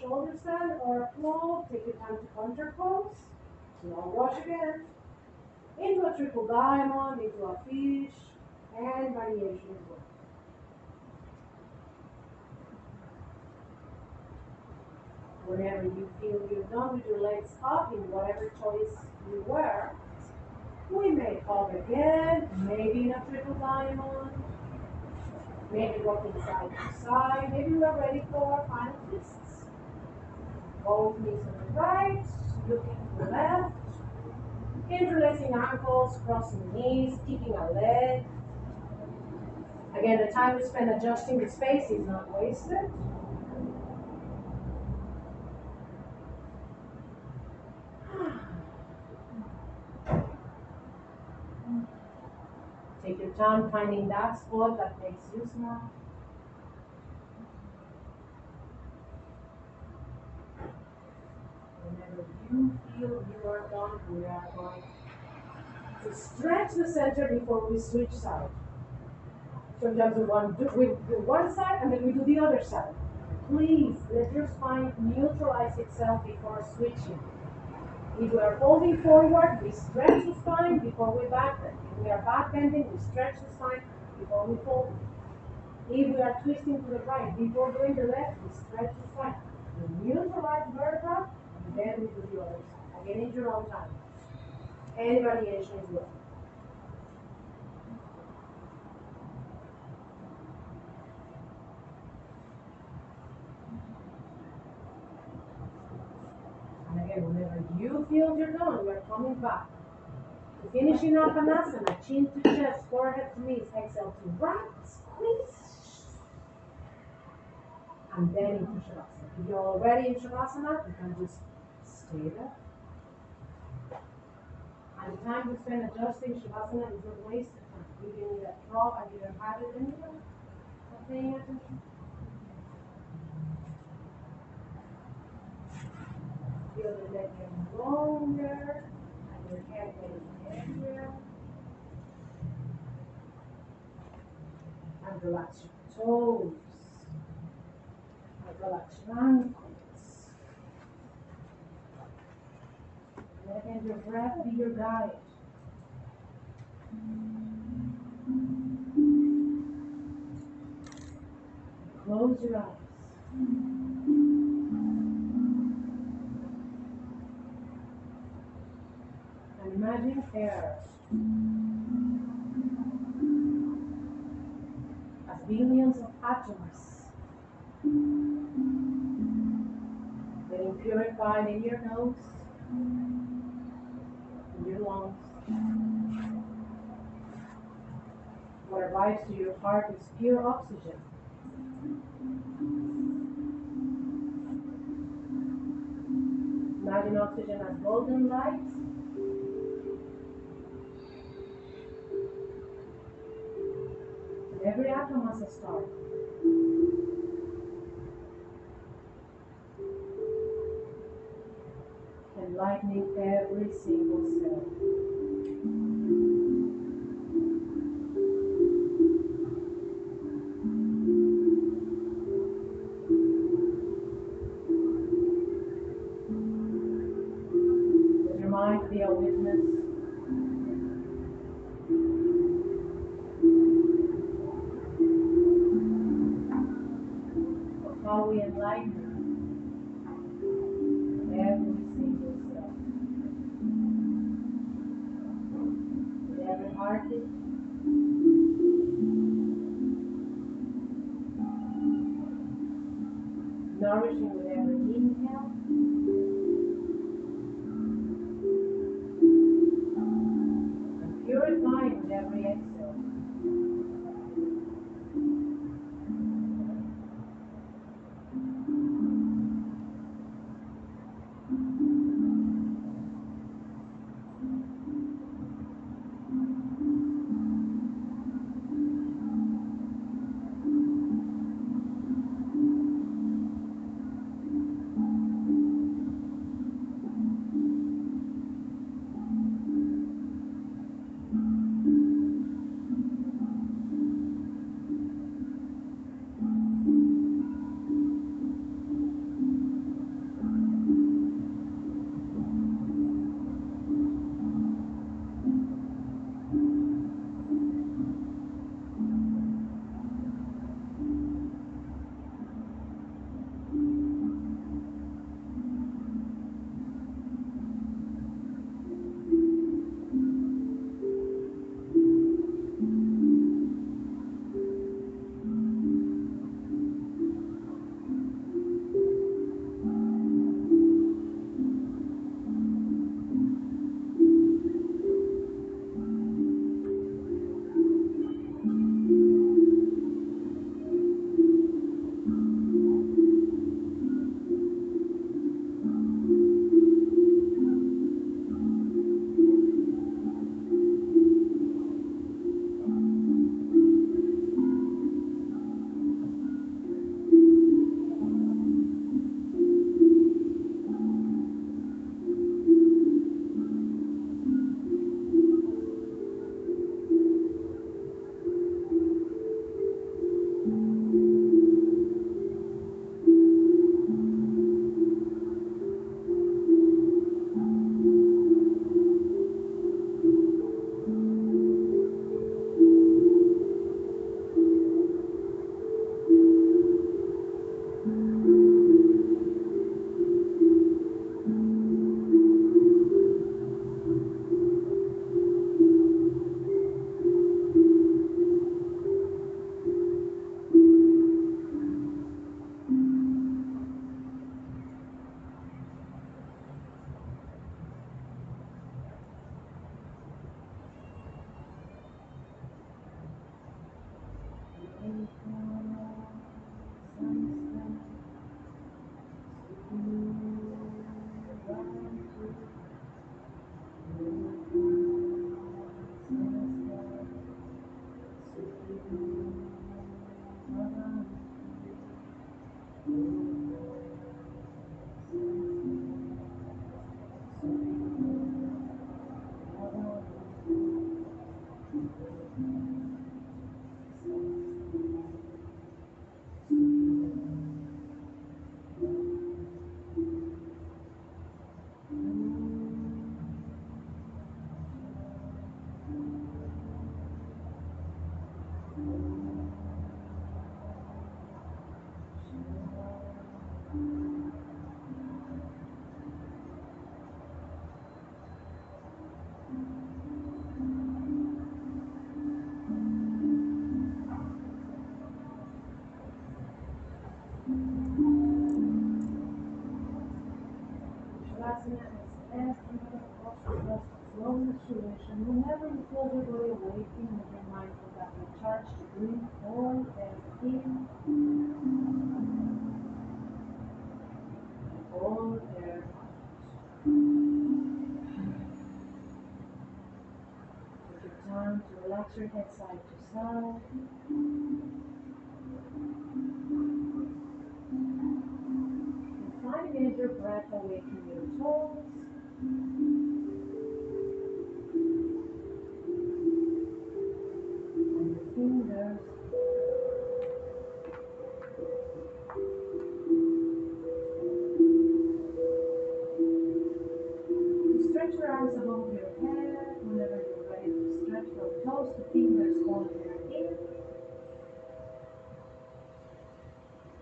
[SPEAKER 1] shoulder stand or a flow, take your time to counter pose. Slow wash again. Into a triple diamond, into a fish, and variation as well. Whenever you feel you're done with your legs up in whatever choice you wear, we may hop again, maybe in a triple diamond, maybe rocking side to side, maybe we're ready for our final twists. Both knees on the right, looking to the left, interlacing ankles, crossing knees, kicking a leg. Again, the time we spend adjusting the space is not wasted. Take your time finding that spot that makes you smile. Whenever you feel you are done, we are going to stretch the center before we switch side. Sometimes we do one side and then we do the other side. Please let your spine neutralize itself before switching. If we are folding forward, we stretch the spine before we back bend. If we are back bending, we stretch the spine before we fold. If we are twisting to the right, before doing the left, we stretch the spine. You neutralize vertebra, and then we do the other side. Again, in your own time. Any variation is good. And again, whenever you feel you're done, we're coming back. Finishing up Anasana, chin to chest, forehead to knees, exhale to right, squeeze, and then into Shavasana. If you're already in Shavasana, you can just stay there. And the time we spend adjusting Shavasana is not wasted time. You didn't either drop and either have it in there, not paying attention. Feel the leg getting longer, and your head getting heavier. And relax your toes. And relax your ankles. Let your breath be your guide. Close your eyes. And imagine air as billions of atoms getting purified in your nose, in your lungs. What arrives to your heart is pure oxygen. Imagine oxygen as golden light. And every atom has a star. Enlightening every single cell. Let your mind be a witness of how we enlighten every single cell. With every heartbeat, nourishing with every inhale, and purifying with every exhale. Shavasana is best another posture, just slow situation. Whenever you feel your body awakening, with your mindful that you charge to breathe all air in, all air out. Take your time to relax your head side to side. And find again your breath awakening your toes. And your fingers. You stretch your arms above your head whenever you're ready to stretch from toes to fingers, all air in.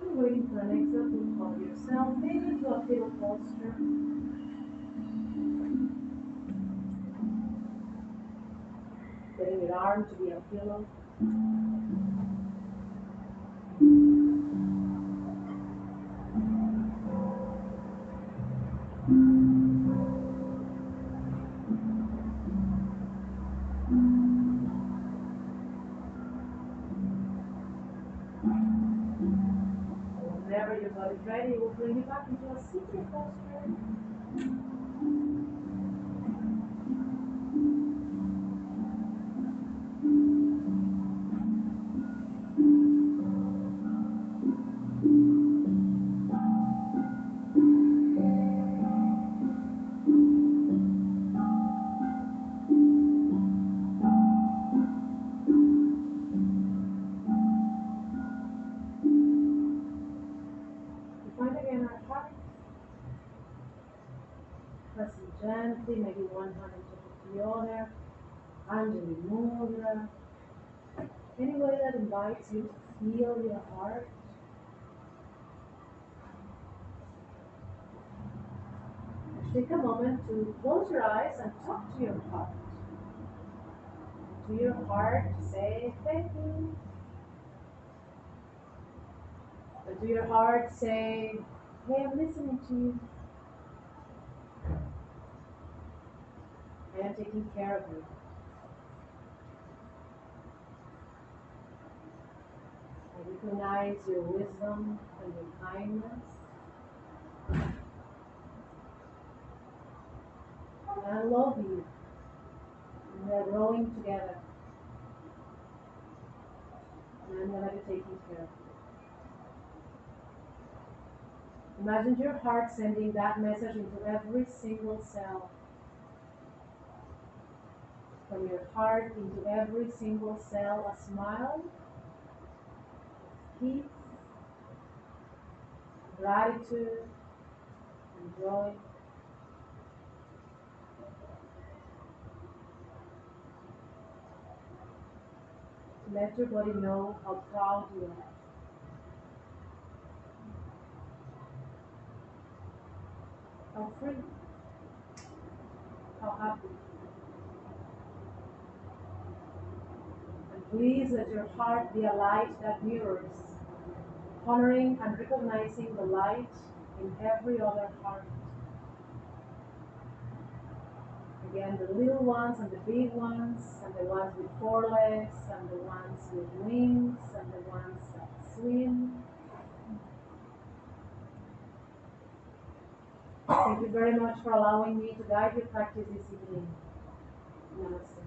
[SPEAKER 1] And waiting for an exhale to hold yourself maybe to a fetal posture. Getting your arm to be a pillow. Whenever your body's ready, we'll bring you back into a seated posture. We find again our heart. Pressing gently, maybe one hand on top of the other. Anjali Mudra. Any way that invites you to feel your heart. Take a moment to close your eyes and talk to your heart. To your heart, say thank you. And to your heart, say, hey, I'm listening to you. I am taking care of you. I recognize your wisdom and your kindness. And I love you. And we are growing together. And I'm going to be taking care of you. Imagine your heart sending that message into every single cell. From your heart into every single cell, a smile, peace, gratitude, and joy. Let your body know how proud you are. How free. How happy. And please let your heart be a light that mirrors, honoring and recognizing the light in every other heart. Again, the little ones and the big ones, and the ones with 4 legs, and the ones with wings, and the ones that swim. Thank you very much for allowing me to guide your practice this evening. Namaste.